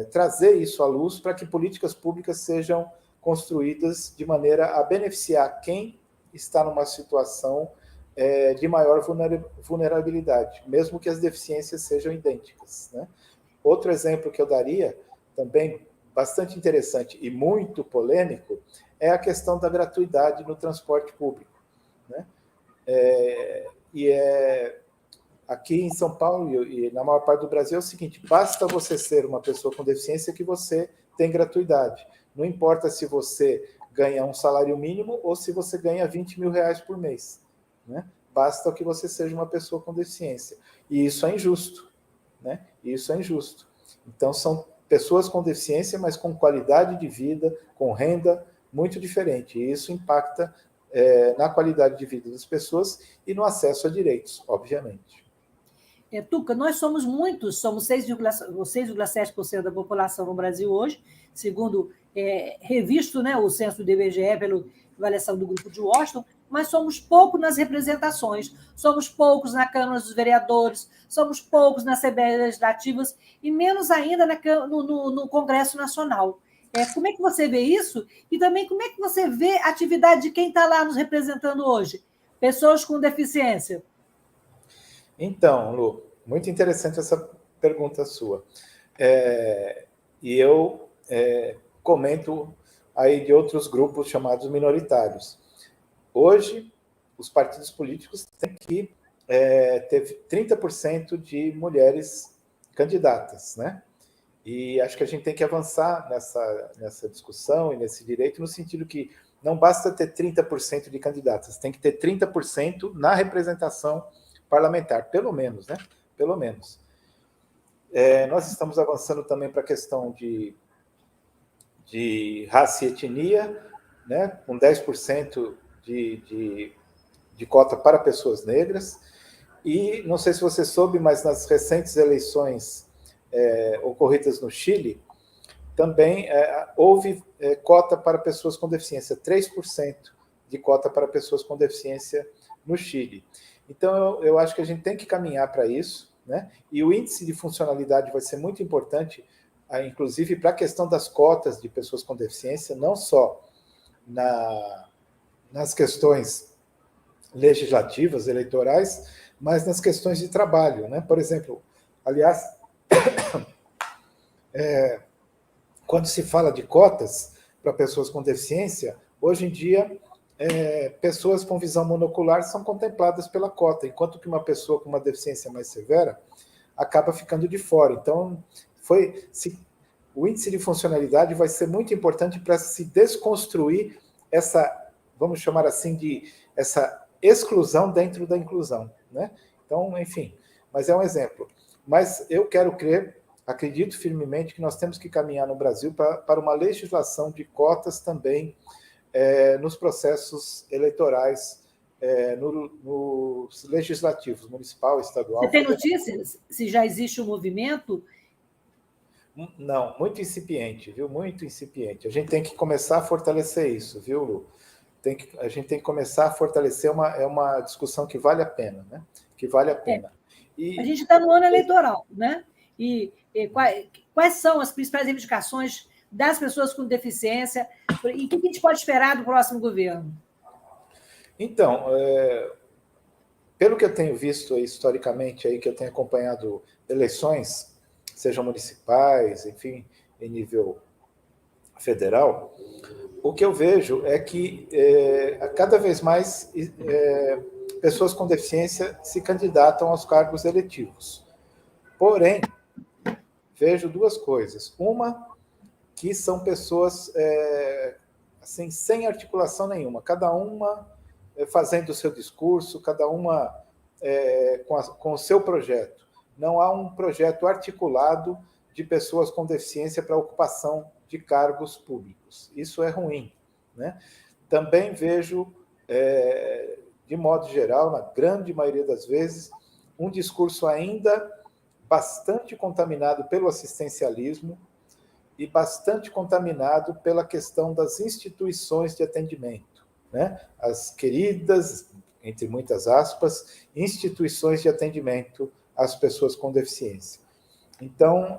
S3: trazer isso à luz para que políticas públicas sejam construídas de maneira a beneficiar quem está numa situação de maior vulnerabilidade, mesmo que as deficiências sejam idênticas, né? Outro exemplo que eu daria, também bastante interessante e muito polêmico, é a questão da gratuidade no transporte público, né? Aqui em São Paulo e na maior parte do Brasil é o seguinte: basta você ser uma pessoa com deficiência que você tem gratuidade. Não importa se você ganha um salário mínimo ou se você ganha 20 mil reais por mês, né? Basta que você seja uma pessoa com deficiência. E isso é injusto, né? Isso é injusto. Então, são pessoas com deficiência, mas com qualidade de vida, com renda muito diferente. E isso impacta na qualidade de vida das pessoas e no acesso a direitos, obviamente.
S2: Tuca, nós somos muitos, somos 6,7% da população no Brasil hoje, segundo revisto, né, o censo do IBGE pela avaliação do Grupo de Washington, mas somos poucos nas representações, somos poucos na Câmara dos Vereadores, somos poucos nas Assembleias Legislativas e menos ainda no Congresso Nacional. Como é que você vê isso? E também como é que você vê a atividade de quem está lá nos representando hoje? Pessoas com deficiência.
S3: Então, Lu, muito interessante essa pergunta sua. E eu comento aí de outros grupos chamados minoritários. Hoje, os partidos políticos têm que ter 30% de mulheres candidatas, né? E acho que a gente tem que avançar nessa discussão e nesse direito, no sentido que não basta ter 30% de candidatas, tem que ter 30% na representação parlamentar, pelo menos, né? Pelo menos. Nós estamos avançando também para a questão de raça e etnia, né? Com 10% de cota para pessoas negras. E não sei se você soube, mas nas recentes eleições ocorridas no Chile, também houve cota para pessoas com deficiência, 3% de cota para pessoas com deficiência no Chile. Então, eu acho que a gente tem que caminhar para isso, né? E o índice de funcionalidade vai ser muito importante, inclusive para a questão das cotas de pessoas com deficiência, não só nas questões legislativas, eleitorais, mas nas questões de trabalho, né? Por exemplo, aliás, quando se fala de cotas para pessoas com deficiência, hoje em dia, pessoas com visão monocular são contempladas pela cota, enquanto que uma pessoa com uma deficiência mais severa acaba ficando de fora. Então, o índice de funcionalidade vai ser muito importante para se desconstruir essa, vamos chamar assim, essa exclusão dentro da inclusão, né? Então, enfim, mas é um exemplo. Mas eu quero crer, acredito firmemente que nós temos que caminhar no Brasil para uma legislação de cotas também nos processos eleitorais nos legislativos, municipal, estadual.
S2: Você tem notícias se já existe um movimento?
S3: Não, muito incipiente, viu? Muito incipiente. A gente tem que começar a fortalecer isso, viu, Lu? A gente tem que começar a fortalecer, é uma discussão que vale a pena, né? Que vale a pena.
S2: A gente está no ano eleitoral, né? E quais são as principais reivindicações das pessoas com deficiência? E o que a gente pode esperar do próximo governo?
S3: Então, pelo que eu tenho visto aí, historicamente, aí, que eu tenho acompanhado eleições, sejam municipais, enfim, em nível federal, o que eu vejo é que cada vez mais pessoas com deficiência se candidatam aos cargos eletivos. Porém, vejo duas coisas. Uma, que são pessoas assim, sem articulação nenhuma, cada uma fazendo o seu discurso, cada uma com o seu projeto. Não há um projeto articulado de pessoas com deficiência para ocupação de cargos públicos. Isso é ruim, né? Também vejo, de modo geral, na grande maioria das vezes, um discurso ainda bastante contaminado pelo assistencialismo e bastante contaminado pela questão das instituições de atendimento, né? As queridas, entre muitas aspas, instituições de atendimento às pessoas com deficiência. Então,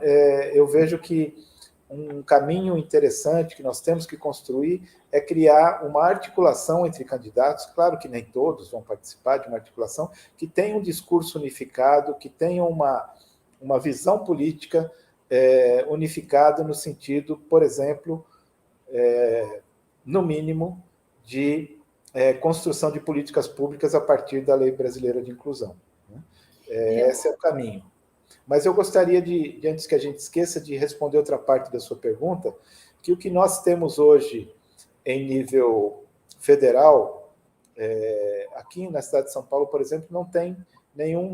S3: eu vejo que um caminho interessante que nós temos que construir é criar uma articulação entre candidatos, claro que nem todos vão participar de uma articulação, que tenha um discurso unificado, que tenha uma visão política unificada no sentido, por exemplo, no mínimo, de construção de políticas públicas a partir da Lei Brasileira de Inclusão. Né? Esse é o caminho. Mas eu gostaria de, antes que a gente esqueça, de responder outra parte da sua pergunta, que o que nós temos hoje em nível federal, aqui na cidade de São Paulo, por exemplo, não tem nenhum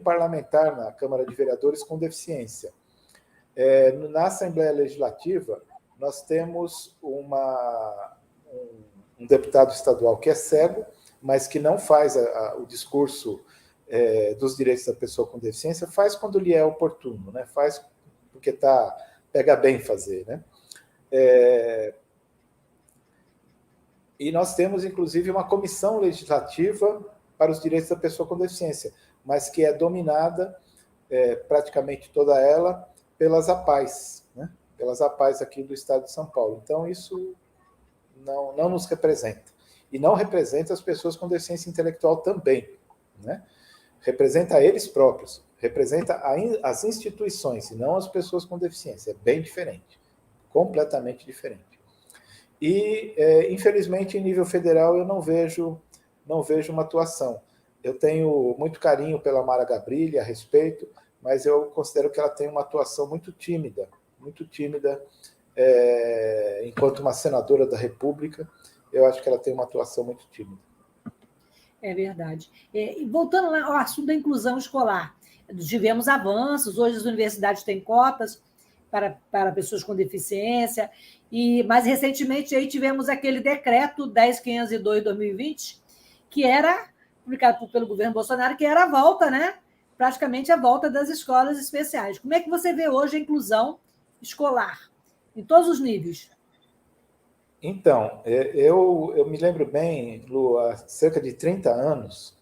S3: parlamentar na Câmara de Vereadores com deficiência. Na Assembleia Legislativa, nós temos um deputado estadual que é cego, mas que não faz o discurso dos direitos da pessoa com deficiência, faz quando lhe é oportuno, né? Faz porque pega bem fazer, né? E nós temos, inclusive, uma comissão legislativa para os direitos da pessoa com deficiência, mas que é dominada, praticamente toda ela, pelas APAES, né? Pelas APAES aqui do estado de São Paulo. Então, isso não nos representa. E não representa as pessoas com deficiência intelectual também, né? Representa eles próprios, representa as instituições, e não as pessoas com deficiência. É bem diferente, completamente diferente. E, infelizmente, em nível federal, eu não vejo uma atuação. Eu tenho muito carinho pela Mara Gabrilli a respeito, mas eu considero que ela tem uma atuação muito tímida, enquanto uma senadora da República, eu acho que ela tem uma atuação muito tímida.
S2: É verdade. E voltando ao assunto da inclusão escolar, tivemos avanços, hoje as universidades têm cotas para pessoas com deficiência, e mais recentemente aí tivemos aquele decreto 10.502/2020, que era publicado pelo governo Bolsonaro, que era a volta, né? Praticamente a volta das escolas especiais. Como é que você vê hoje a inclusão escolar, em todos os níveis?
S3: Então, eu me lembro bem, Lu, há cerca de 30 anos,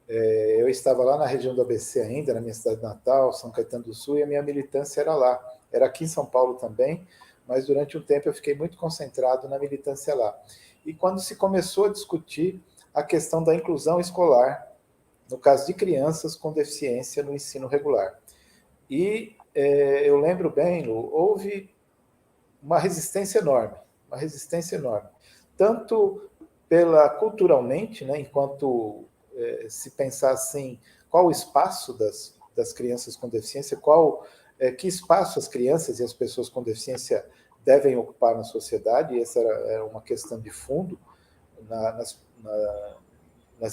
S3: eu estava lá na região do ABC ainda, na minha cidade natal, São Caetano do Sul, e a minha militância era lá. Era aqui em São Paulo também, mas durante um tempo eu fiquei muito concentrado na militância lá. E quando se começou a discutir a questão da inclusão escolar, no caso de crianças com deficiência no ensino regular. E eu lembro bem, Lu, houve uma resistência enorme, tanto culturalmente, né, enquanto se pensar assim, qual o espaço das crianças com deficiência, que espaço as crianças e as pessoas com deficiência devem ocupar na sociedade, e essa era uma questão de fundo nas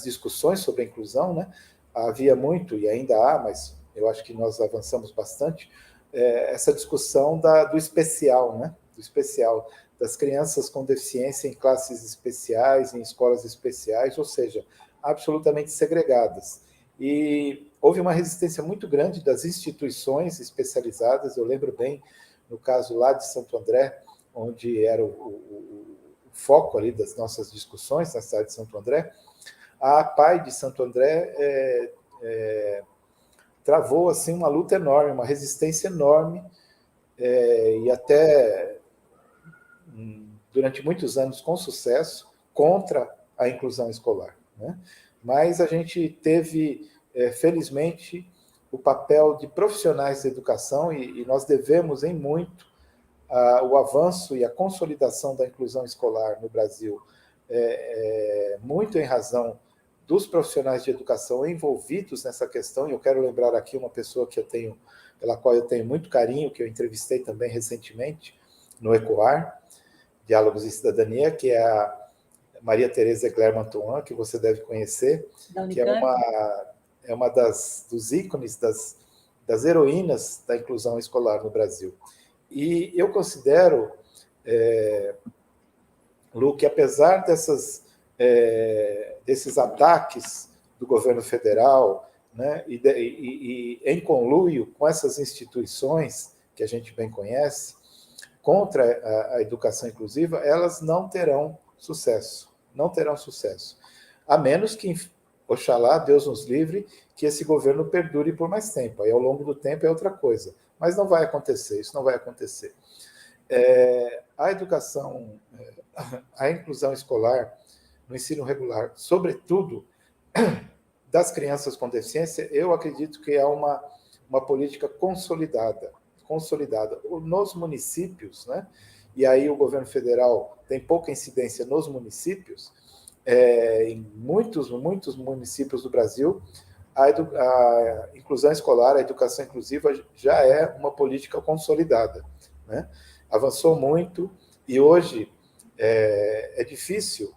S3: discussões sobre a inclusão, né? Havia muito, e ainda há, mas eu acho que nós avançamos bastante, essa discussão do especial, né? Do especial, das crianças com deficiência em classes especiais, em escolas especiais, ou seja, absolutamente segregadas. E houve uma resistência muito grande das instituições especializadas. Eu lembro bem, no caso lá de Santo André, onde era o foco ali das nossas discussões na cidade de Santo André, a APAE de Santo André travou assim, uma luta enorme, uma resistência enorme, e até durante muitos anos com sucesso, contra a inclusão escolar, né? Mas a gente teve, felizmente, o papel de profissionais da educação, e nós devemos em muito o avanço e a consolidação da inclusão escolar no Brasil, muito em razão dos profissionais de educação envolvidos nessa questão. E eu quero lembrar aqui uma pessoa pela qual eu tenho muito carinho, que eu entrevistei também recentemente no ECOAR, Diálogos e Cidadania, que é a Maria Tereza Egler-Mantuan, que você deve conhecer, que é uma dos ícones, das heroínas da inclusão escolar no Brasil. E eu considero, Lu, que apesar desses ataques do governo federal, né, e em conluio com essas instituições que a gente bem conhece, contra a educação inclusiva, elas não terão sucesso. Não terão sucesso. A menos que, oxalá, Deus nos livre, que esse governo perdure por mais tempo. Aí, ao longo do tempo, é outra coisa. Mas não vai acontecer, isso não vai acontecer. A educação, a inclusão escolar no ensino regular, sobretudo das crianças com deficiência, eu acredito que é uma política consolidada. Nos municípios, né? E aí o governo federal tem pouca incidência nos municípios, em muitos municípios do Brasil, a inclusão escolar, a educação inclusiva já é uma política consolidada, né? Avançou muito e hoje é difícil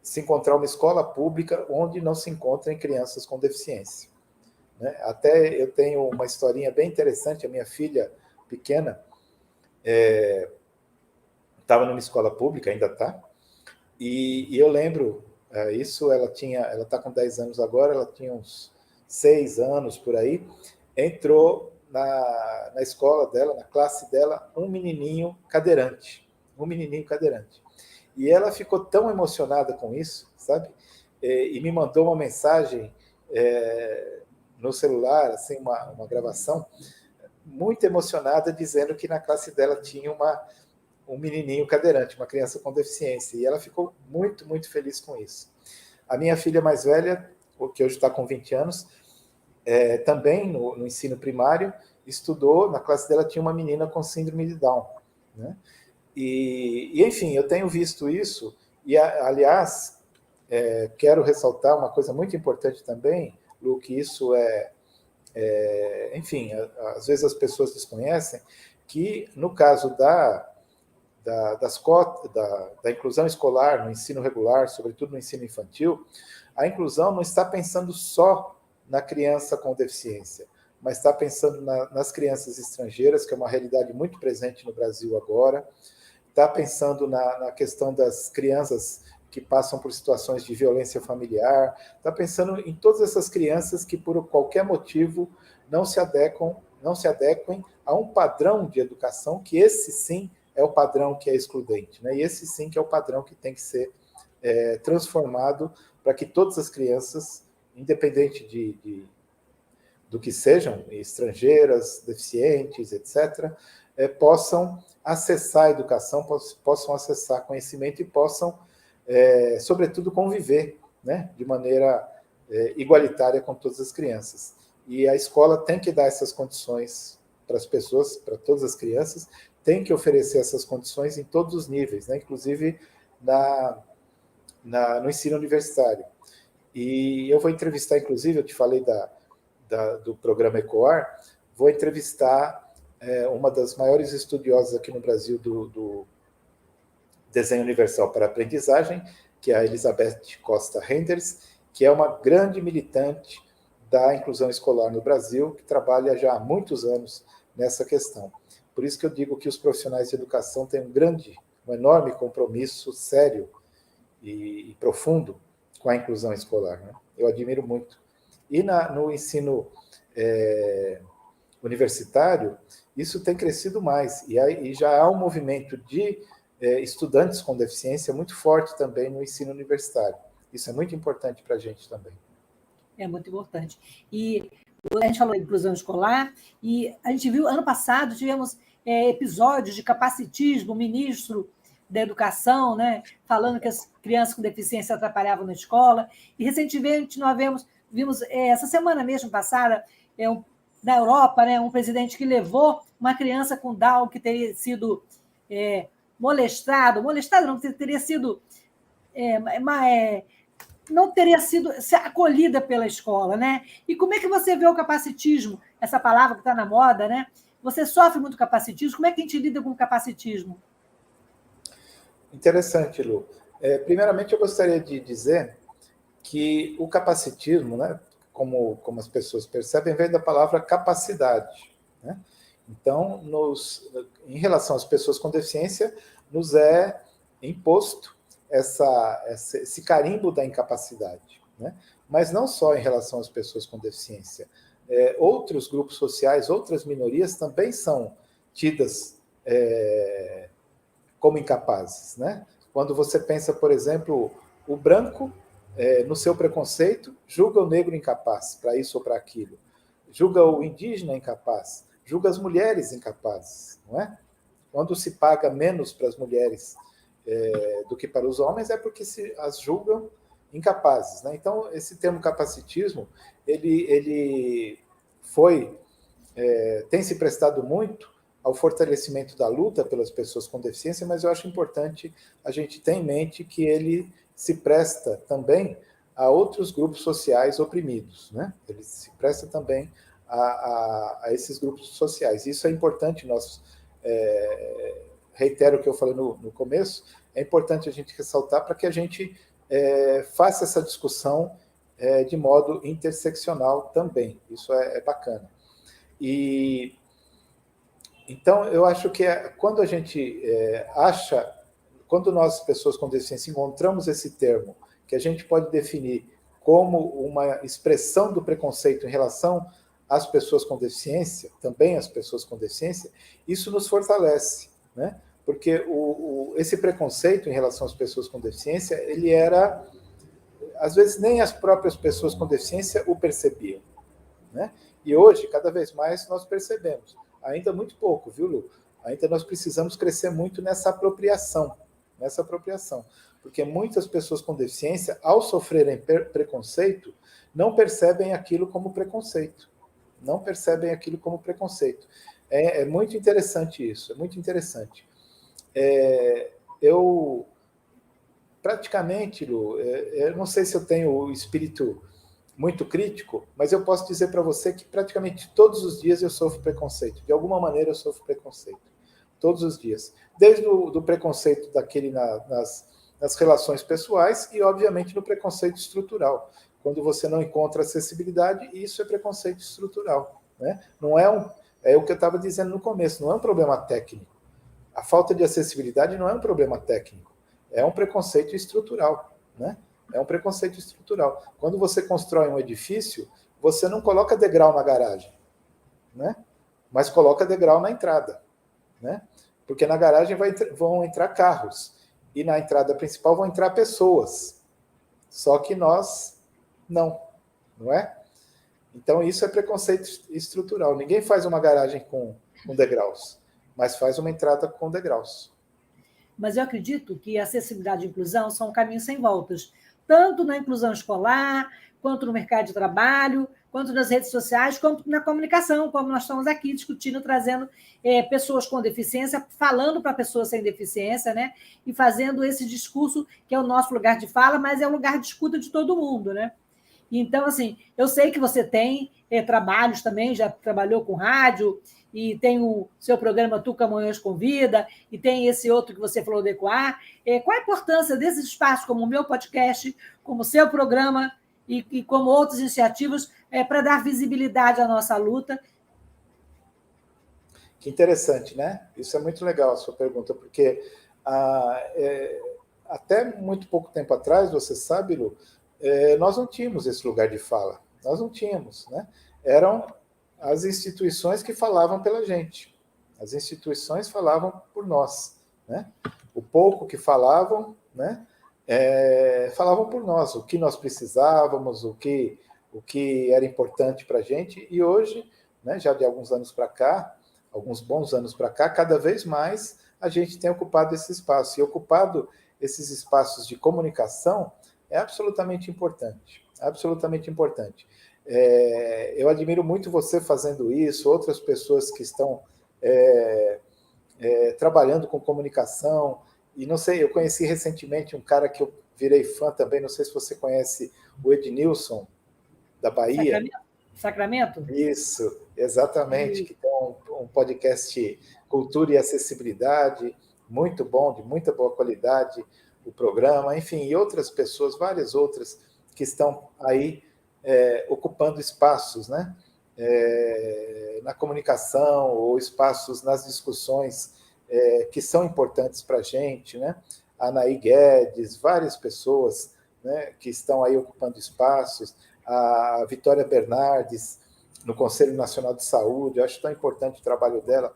S3: se encontrar uma escola pública onde não se encontrem crianças com deficiência, né? Até eu tenho uma historinha bem interessante. A minha filha pequena estava numa escola pública, ainda está, e eu lembro, isso, ela está com 10 anos agora, ela tinha uns 6 anos por aí, entrou na escola dela, na classe dela, um menininho cadeirante. E ela ficou tão emocionada com isso, sabe? E me mandou uma mensagem no celular, assim, uma gravação, muito emocionada, dizendo que na classe dela tinha um menininho cadeirante, uma criança com deficiência, e ela ficou muito, muito feliz com isso. A minha filha mais velha, que hoje está com 20 anos, também no ensino primário, estudou, na classe dela tinha uma menina com síndrome de Down, né? E enfim, eu tenho visto isso, e aliás, quero ressaltar uma coisa muito importante também, Lu, que isso enfim, às vezes as pessoas desconhecem, que no caso das cotas, da inclusão escolar no ensino regular, sobretudo no ensino infantil, a inclusão não está pensando só na criança com deficiência, mas está pensando nas crianças estrangeiras, que é uma realidade muito presente no Brasil agora, está pensando na questão das crianças que passam por situações de violência familiar, está pensando em todas essas crianças que, por qualquer motivo, não se adequem a um padrão de educação, que esse sim é o padrão que é excludente, né? E esse sim que é o padrão que tem que ser transformado para que todas as crianças, independente do que sejam, estrangeiras, deficientes, etc., possam acessar a educação, possam acessar conhecimento e possam, sobretudo, conviver, né, de maneira igualitária com todas as crianças. E a escola tem que dar essas condições para as pessoas, para todas as crianças, tem que oferecer essas condições em todos os níveis, né, inclusive no ensino universitário. E eu vou entrevistar, inclusive, eu te falei do programa ECOAR, vou entrevistar uma das maiores estudiosas aqui no Brasil do desenho universal para a aprendizagem, que é a Elizabeth Costa Renders, que é uma grande militante da inclusão escolar no Brasil, que trabalha já há muitos anos nessa questão. Por isso que eu digo que os profissionais de educação têm um enorme compromisso sério e profundo com a inclusão escolar, né? Eu admiro muito. E no ensino universitário, isso tem crescido mais, e já há um movimento de estudantes com deficiência muito forte também no ensino universitário. Isso é muito importante para a gente também.
S2: É muito importante. E a gente falou de inclusão escolar, e a gente viu, ano passado, tivemos episódios de capacitismo, o ministro da Educação, né, falando que as crianças com deficiência atrapalhavam na escola, e recentemente nós vimos essa semana mesmo passada, na Europa, né, um presidente que levou uma criança com Down que teria sido molestada não, teria sido não teria sido acolhida pela escola, né? E como é que você vê o capacitismo, essa palavra que está na moda, né? Você sofre muito capacitismo, como é que a gente lida com o capacitismo?
S3: Interessante, Lu. Primeiramente, eu gostaria de dizer que o capacitismo, né, como as pessoas percebem, vem da palavra capacidade, né? Então, em relação às pessoas com deficiência, nos é imposto esse carimbo da incapacidade, né? Mas não só em relação às pessoas com deficiência. Outros grupos sociais, outras minorias também são tidas como incapazes, né? Quando você pensa, por exemplo, o branco, no seu preconceito, julga o negro incapaz para isso ou para aquilo, julga o indígena incapaz, julga as mulheres incapazes, não é? Quando se paga menos para as mulheres do que para os homens, é porque se as julgam incapazes, né? Então, esse termo capacitismo, ele tem se prestado muito ao fortalecimento da luta pelas pessoas com deficiência, mas eu acho importante a gente ter em mente que ele se presta também a outros grupos sociais oprimidos, né? Ele se presta também a esses grupos sociais. Isso é importante, nós reitero o que eu falei no começo, é importante a gente ressaltar para que a gente faça essa discussão de modo interseccional também. Isso é bacana. Então, eu acho que quando a gente quando nós, pessoas com deficiência, encontramos esse termo, que a gente pode definir como uma expressão do preconceito em relação às pessoas com deficiência, também as pessoas com deficiência, isso nos fortalece, né? Porque esse preconceito em relação às pessoas com deficiência, ele era, às vezes, nem as próprias pessoas com deficiência o percebiam, né? E hoje, cada vez mais, nós percebemos. Ainda muito pouco, viu, Lu? Ainda nós precisamos crescer muito nessa apropriação, porque muitas pessoas com deficiência, ao sofrerem preconceito, não percebem aquilo como preconceito. É muito interessante isso, é muito interessante. Eu, praticamente, Lu, eu não sei se eu tenho o espírito muito crítico, mas eu posso dizer para você que praticamente todos os dias eu sofro preconceito. De alguma maneira eu sofro preconceito. Todos os dias. Desde o preconceito daquele nas relações pessoais e, obviamente, no preconceito estrutural. Quando você não encontra acessibilidade, isso é preconceito estrutural, né? Não é o que eu estava dizendo no começo, não é um problema técnico. A falta de acessibilidade não é um problema técnico, é um preconceito estrutural, né? É um preconceito estrutural. Quando você constrói um edifício, você não coloca degrau na garagem, né? Mas coloca degrau na entrada, né? Porque na garagem vão entrar carros e na entrada principal vão entrar pessoas. Só que nós não é? Então isso é preconceito estrutural. Ninguém faz uma garagem com degraus, mas faz uma entrada com degraus.
S2: Mas eu acredito que acessibilidade e inclusão são caminhos sem voltas, tanto na inclusão escolar, quanto no mercado de trabalho, quanto nas redes sociais, quanto na comunicação, como nós estamos aqui discutindo, trazendo pessoas com deficiência, falando para pessoas sem deficiência, né? E fazendo esse discurso, que é o nosso lugar de fala, mas é um lugar de escuta de todo mundo, né? Então, assim, eu sei que você tem trabalhos também, já trabalhou com rádio, e tem o seu programa Tuca Munhoz Convida, e tem esse outro que você falou do Ecoar. Qual a importância desses espaços, como o meu podcast, como o seu programa, e como outras iniciativas, para dar visibilidade à nossa luta?
S3: Que interessante, né? Isso é muito legal, a sua pergunta, porque Até muito pouco tempo atrás, você sabe, Lu, nós não tínhamos esse lugar de fala. Nós não tínhamos, né? Eram as instituições que falavam pela gente. As instituições falavam por nós, né? O pouco que falavam, né? Falavam por nós, o que nós precisávamos, o que era importante para a gente. E hoje, né, já de alguns anos para cá, alguns bons anos para cá, cada vez mais a gente tem ocupado esse espaço. E ocupado esses espaços de comunicação é absolutamente importante. Absolutamente importante. Eu admiro muito você fazendo isso, outras pessoas que estão trabalhando com comunicação. E não sei, eu conheci recentemente um cara que eu virei fã também, não sei se você conhece o Ednilson, da Bahia.
S2: Sacramento?
S3: Isso, exatamente, que tem um podcast Cultura e Acessibilidade, muito bom, de muita boa qualidade, o programa, enfim, e outras pessoas, várias outras, que estão aí ocupando espaços, né? Na comunicação ou espaços nas discussões que são importantes para a gente, né? A Anaí Guedes, várias pessoas, né, que estão aí ocupando espaços, a Vitória Bernardes, no Conselho Nacional de Saúde, eu acho tão importante o trabalho dela,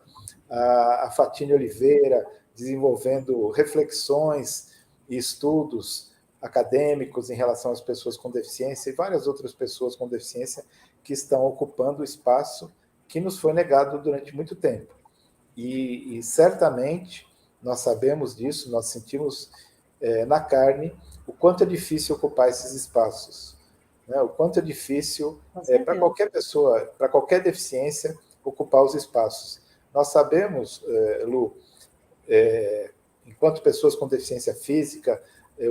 S3: a Fatine Oliveira, desenvolvendo reflexões e estudos acadêmicos em relação às pessoas com deficiência e várias outras pessoas com deficiência que estão ocupando o espaço que nos foi negado durante muito tempo. E certamente nós sabemos disso, nós sentimos na carne o quanto é difícil ocupar esses espaços, né? O quanto é difícil para qualquer pessoa, para qualquer deficiência, ocupar os espaços. Nós sabemos, Lu, enquanto pessoas com deficiência física,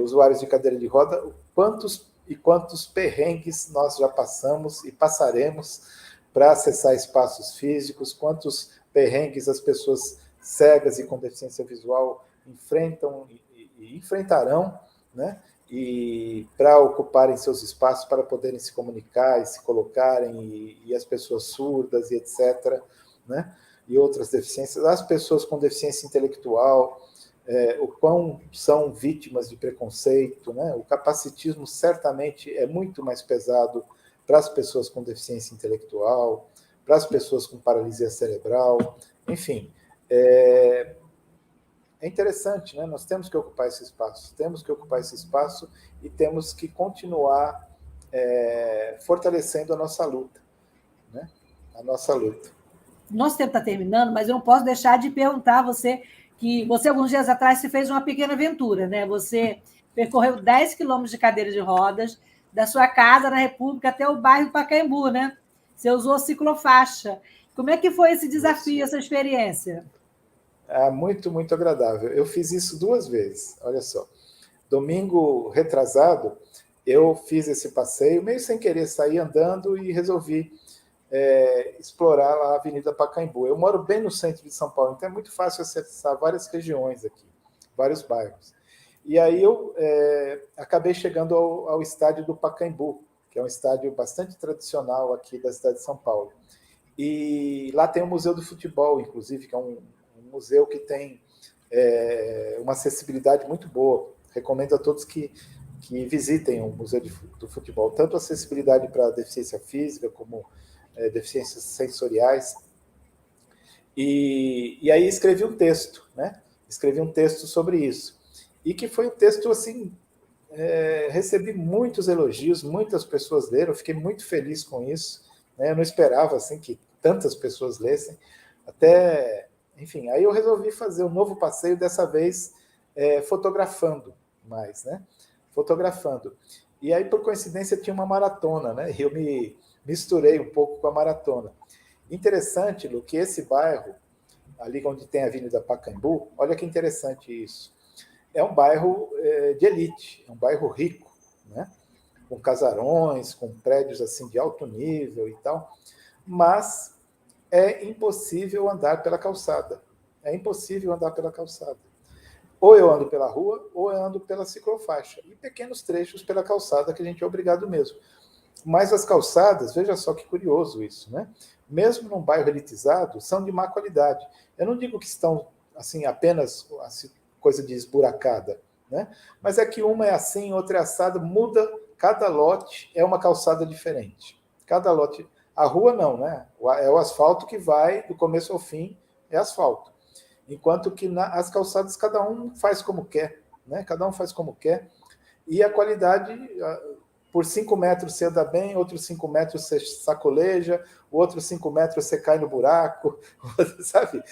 S3: usuários de cadeira de roda, quantos perrengues nós já passamos e passaremos para acessar espaços físicos, quantos perrengues as pessoas cegas e com deficiência visual enfrentam e enfrentarão, né? E para ocuparem seus espaços, para poderem se comunicar e se colocarem, e as pessoas surdas e etc., né? E outras deficiências, as pessoas com deficiência intelectual, o quão são vítimas de preconceito, né? O capacitismo certamente é muito mais pesado para as pessoas com deficiência intelectual, para as pessoas com paralisia cerebral, enfim. É interessante, né? Nós temos que ocupar esse espaço, e temos que continuar fortalecendo a nossa luta, né? A nossa luta.
S2: Nosso tempo está terminando, mas eu não posso deixar de perguntar a você que você, alguns dias atrás, se fez uma pequena aventura, né? Você percorreu 10 quilômetros de cadeira de rodas, da sua casa na República até o bairro Pacaembu, né? Você usou ciclofaixa. Como é que foi esse desafio, essa experiência?
S3: Muito, muito agradável. Eu fiz isso 2 vezes, olha só. Domingo retrasado, eu fiz esse passeio, meio sem querer, sair andando e resolvi explorar lá a Avenida Pacaembu. Eu moro bem no centro de São Paulo, então é muito fácil acessar várias regiões aqui, vários bairros. E aí eu acabei chegando ao estádio do Pacaembu, que é um estádio bastante tradicional aqui da cidade de São Paulo. E lá tem o Museu do Futebol, inclusive, que é um museu que tem uma acessibilidade muito boa. Recomendo a todos que visitem o Museu do Futebol, tanto acessibilidade para deficiência física como deficiências sensoriais. E aí escrevi um texto, né? Escrevi um texto sobre isso. E que foi um texto, assim, recebi muitos elogios, muitas pessoas leram, eu fiquei muito feliz com isso, né? Eu não esperava, assim, que tantas pessoas lessem, enfim, aí eu resolvi fazer um novo passeio, dessa vez fotografando mais, né? Fotografando. E aí, por coincidência, tinha uma maratona, né? E eu me misturei um pouco com a maratona. Interessante, Lu, que esse bairro, ali onde tem a Avenida Pacaembu, olha que interessante isso. É um bairro de elite, é um bairro rico, né? Com casarões, com prédios assim de alto nível e tal, mas é impossível andar pela calçada. É impossível andar pela calçada. Ou eu ando pela rua, ou eu ando pela ciclofaixa. E pequenos trechos pela calçada, que a gente é obrigado mesmo. Mas as calçadas, veja só que curioso isso, né? Mesmo num bairro elitizado, são de má qualidade. Eu não digo que estão assim apenas coisa de esburacada, né? Mas é que uma é assim, outra é assada, muda, cada lote é uma calçada diferente. Cada lote... A rua não, né? É o asfalto que vai do começo ao fim, é asfalto. Enquanto que as calçadas cada um faz como quer, né? Cada um faz como quer. E a qualidade, por 5 metros você anda bem, outros 5 metros você sacoleja, outros 5 metros você cai no buraco, sabe?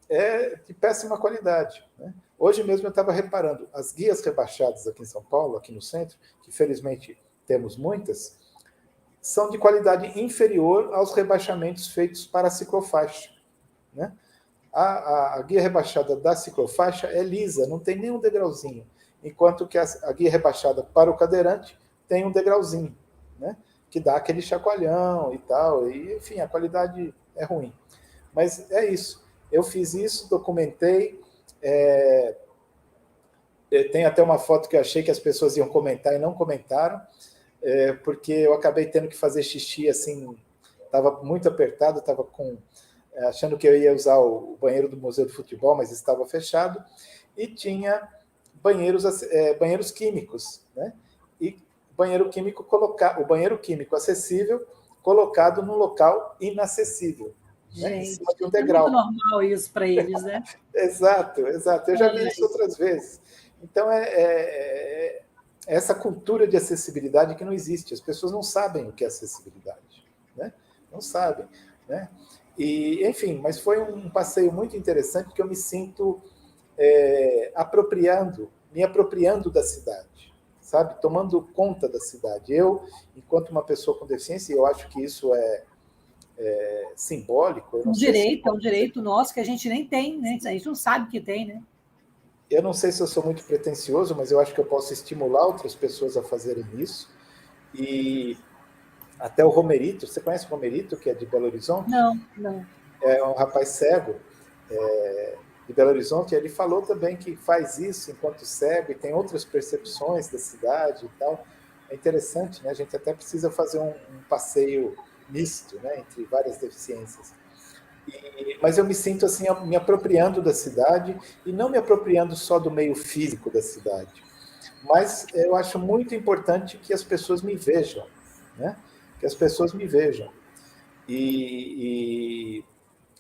S3: É de péssima qualidade, né? Hoje mesmo eu estava reparando, as guias rebaixadas aqui em São Paulo, aqui no centro, que felizmente temos muitas, são de qualidade inferior aos rebaixamentos feitos para a ciclofaixa, né? A guia rebaixada da ciclofaixa é lisa, não tem nenhum degrauzinho, enquanto que a guia rebaixada para o cadeirante tem um degrauzinho, né? Que dá aquele chacoalhão e tal, e enfim, a qualidade é ruim. Mas é isso. Eu fiz isso, documentei. Tem até uma foto que eu achei que as pessoas iam comentar e não comentaram, porque eu acabei tendo que fazer xixi, assim, estava muito apertado, estava achando que eu ia usar o banheiro do Museu do Futebol, mas estava fechado, e tinha banheiros químicos, né? E o banheiro químico acessível colocado num local inacessível.
S2: Gente,
S3: né, em cima de um degrau.
S2: É muito normal isso para eles, né?
S3: Exato. Eu já vi isso outras vezes. Então, essa cultura de acessibilidade que não existe. As pessoas não sabem o que é acessibilidade, né? Não sabem, né? E, enfim, mas foi um passeio muito interessante, porque eu me sinto me apropriando da cidade, sabe? Tomando conta da cidade. Eu, enquanto uma pessoa com deficiência, eu acho que isso é simbólico.
S2: É um direito nosso que a gente nem tem, né? A gente não sabe que tem, né?
S3: Eu não sei se eu sou muito pretensioso, mas eu acho que eu posso estimular outras pessoas a fazerem isso. E até o Romerito, você conhece o Romerito, que é de Belo Horizonte?
S2: Não.
S3: É um rapaz cego de Belo Horizonte, ele falou também que faz isso enquanto cego e tem outras percepções da cidade e tal. É interessante, né? A gente até precisa fazer um passeio misto, né, entre várias deficiências. Mas eu me sinto assim, me apropriando da cidade, e não me apropriando só do meio físico da cidade, mas eu acho muito importante que as pessoas me vejam, né? Que as pessoas me vejam, e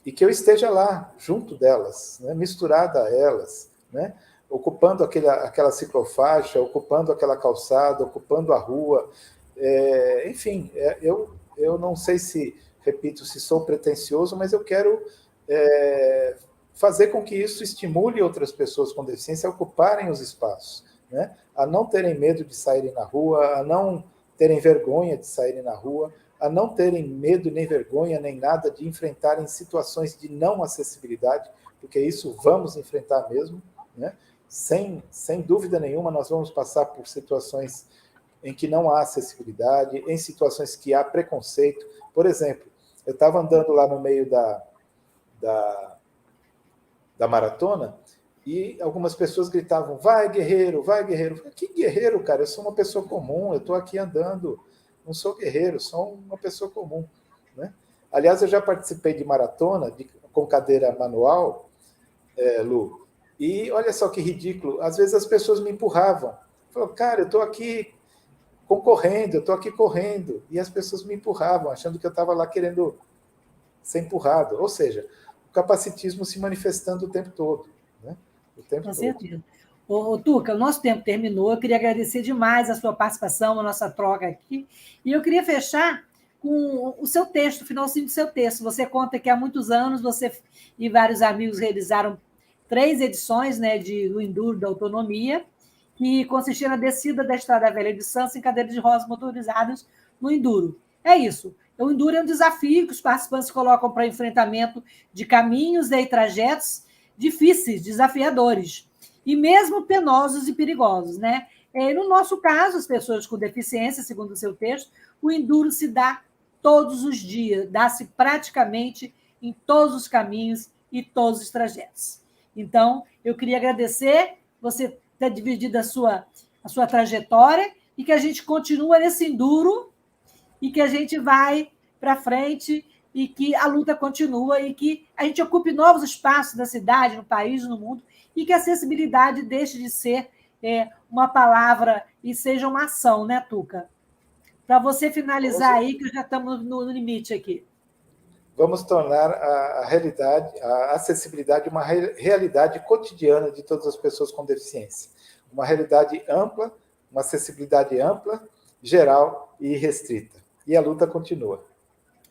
S3: que eu esteja lá, junto delas, né? Misturada a elas, né? Ocupando aquela ciclofaixa, ocupando aquela calçada, ocupando a rua, enfim, eu não sei se, repito, se sou pretensioso, mas eu quero fazer com que isso estimule outras pessoas com deficiência a ocuparem os espaços, né? A não terem medo de saírem na rua, a não terem vergonha de saírem na rua, a não terem medo, nem vergonha, nem nada de enfrentarem situações de não acessibilidade, porque isso vamos enfrentar mesmo, né? Sem dúvida nenhuma, nós vamos passar por situações em que não há acessibilidade, em situações que há preconceito. Por exemplo, eu estava andando lá no meio da maratona e algumas pessoas gritavam: vai, guerreiro, vai, guerreiro. Eu falei: que guerreiro, cara? Eu sou uma pessoa comum, eu estou aqui andando, não sou guerreiro, sou uma pessoa comum, né? Aliás, eu já participei de maratona com cadeira manual, Lu, e olha só que ridículo, às vezes as pessoas me empurravam. Falaram: cara, eu estou aqui concorrendo, eu estou aqui correndo, e as pessoas me empurravam, achando que eu estava lá querendo ser empurrado. Ou seja, o capacitismo se manifestando o tempo todo, né? O tempo todo.
S2: Certeza. Ô, Tuca, o nosso tempo terminou, eu queria agradecer demais a sua participação, a nossa troca aqui, e eu queria fechar com o seu texto, o finalzinho do seu texto. Você conta que há muitos anos você e vários amigos realizaram 3 edições, né, do Enduro da Autonomia, que consistia na descida da Estrada Velha de Santos em cadeiras de rodas motorizadas no Enduro. É isso. O Enduro é um desafio que os participantes colocam para enfrentamento de caminhos e trajetos difíceis, desafiadores, e mesmo penosos e perigosos, né? No nosso caso, as pessoas com deficiência, segundo o seu texto, o Enduro se dá todos os dias, dá-se praticamente em todos os caminhos e todos os trajetos. Então, eu queria agradecer você ter dividido a sua trajetória e que a gente continua nesse Enduro e que a gente vai para frente e que a luta continua e que a gente ocupe novos espaços da cidade, no país, no mundo, e que a acessibilidade deixe de ser uma palavra e seja uma ação, né, Tuca? Para você finalizar aí, que já estamos no limite aqui.
S3: Vamos tornar a realidade, a acessibilidade, uma realidade cotidiana de todas as pessoas com deficiência. Uma realidade ampla, uma acessibilidade ampla, geral e restrita. E a luta continua.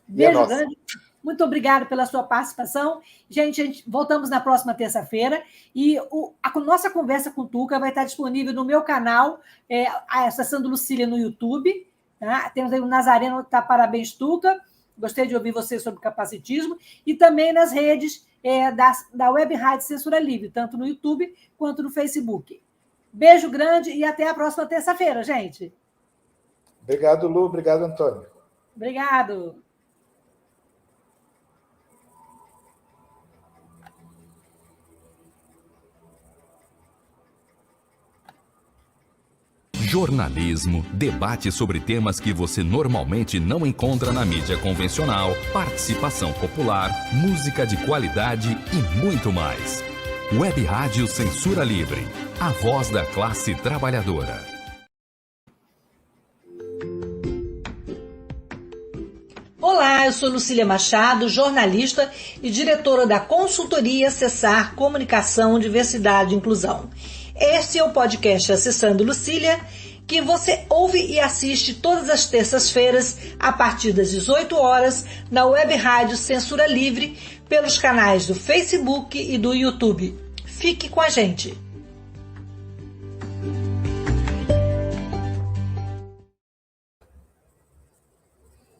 S2: Beijo grande. Muito obrigada pela sua participação. Gente, voltamos na próxima terça-feira e a nossa conversa com o Tuca vai estar disponível no meu canal, Acessando Lucília no YouTube. Tá? Temos aí o Nazareno, tá? Parabéns, Tuca. Gostei de ouvir você sobre capacitismo. E também nas redes da Web Rádio Censura Livre, tanto no YouTube quanto no Facebook. Beijo grande e até a próxima terça-feira, gente.
S3: Obrigado, Lu. Obrigado, Antônio.
S2: Obrigado.
S1: Jornalismo, debate sobre temas que você normalmente não encontra na mídia convencional, participação popular, música de qualidade e muito mais. Web Rádio Censura Livre, a voz da classe trabalhadora.
S2: Olá, eu sou Lucília Machado, jornalista e diretora da consultoria Acessar Comunicação, Diversidade e Inclusão. Este é o podcast Acessando Lucília, que você ouve e assiste todas as terças-feiras, a partir das 18 horas, na Web Rádio Censura Livre, pelos canais do Facebook e do YouTube. Fique com a gente!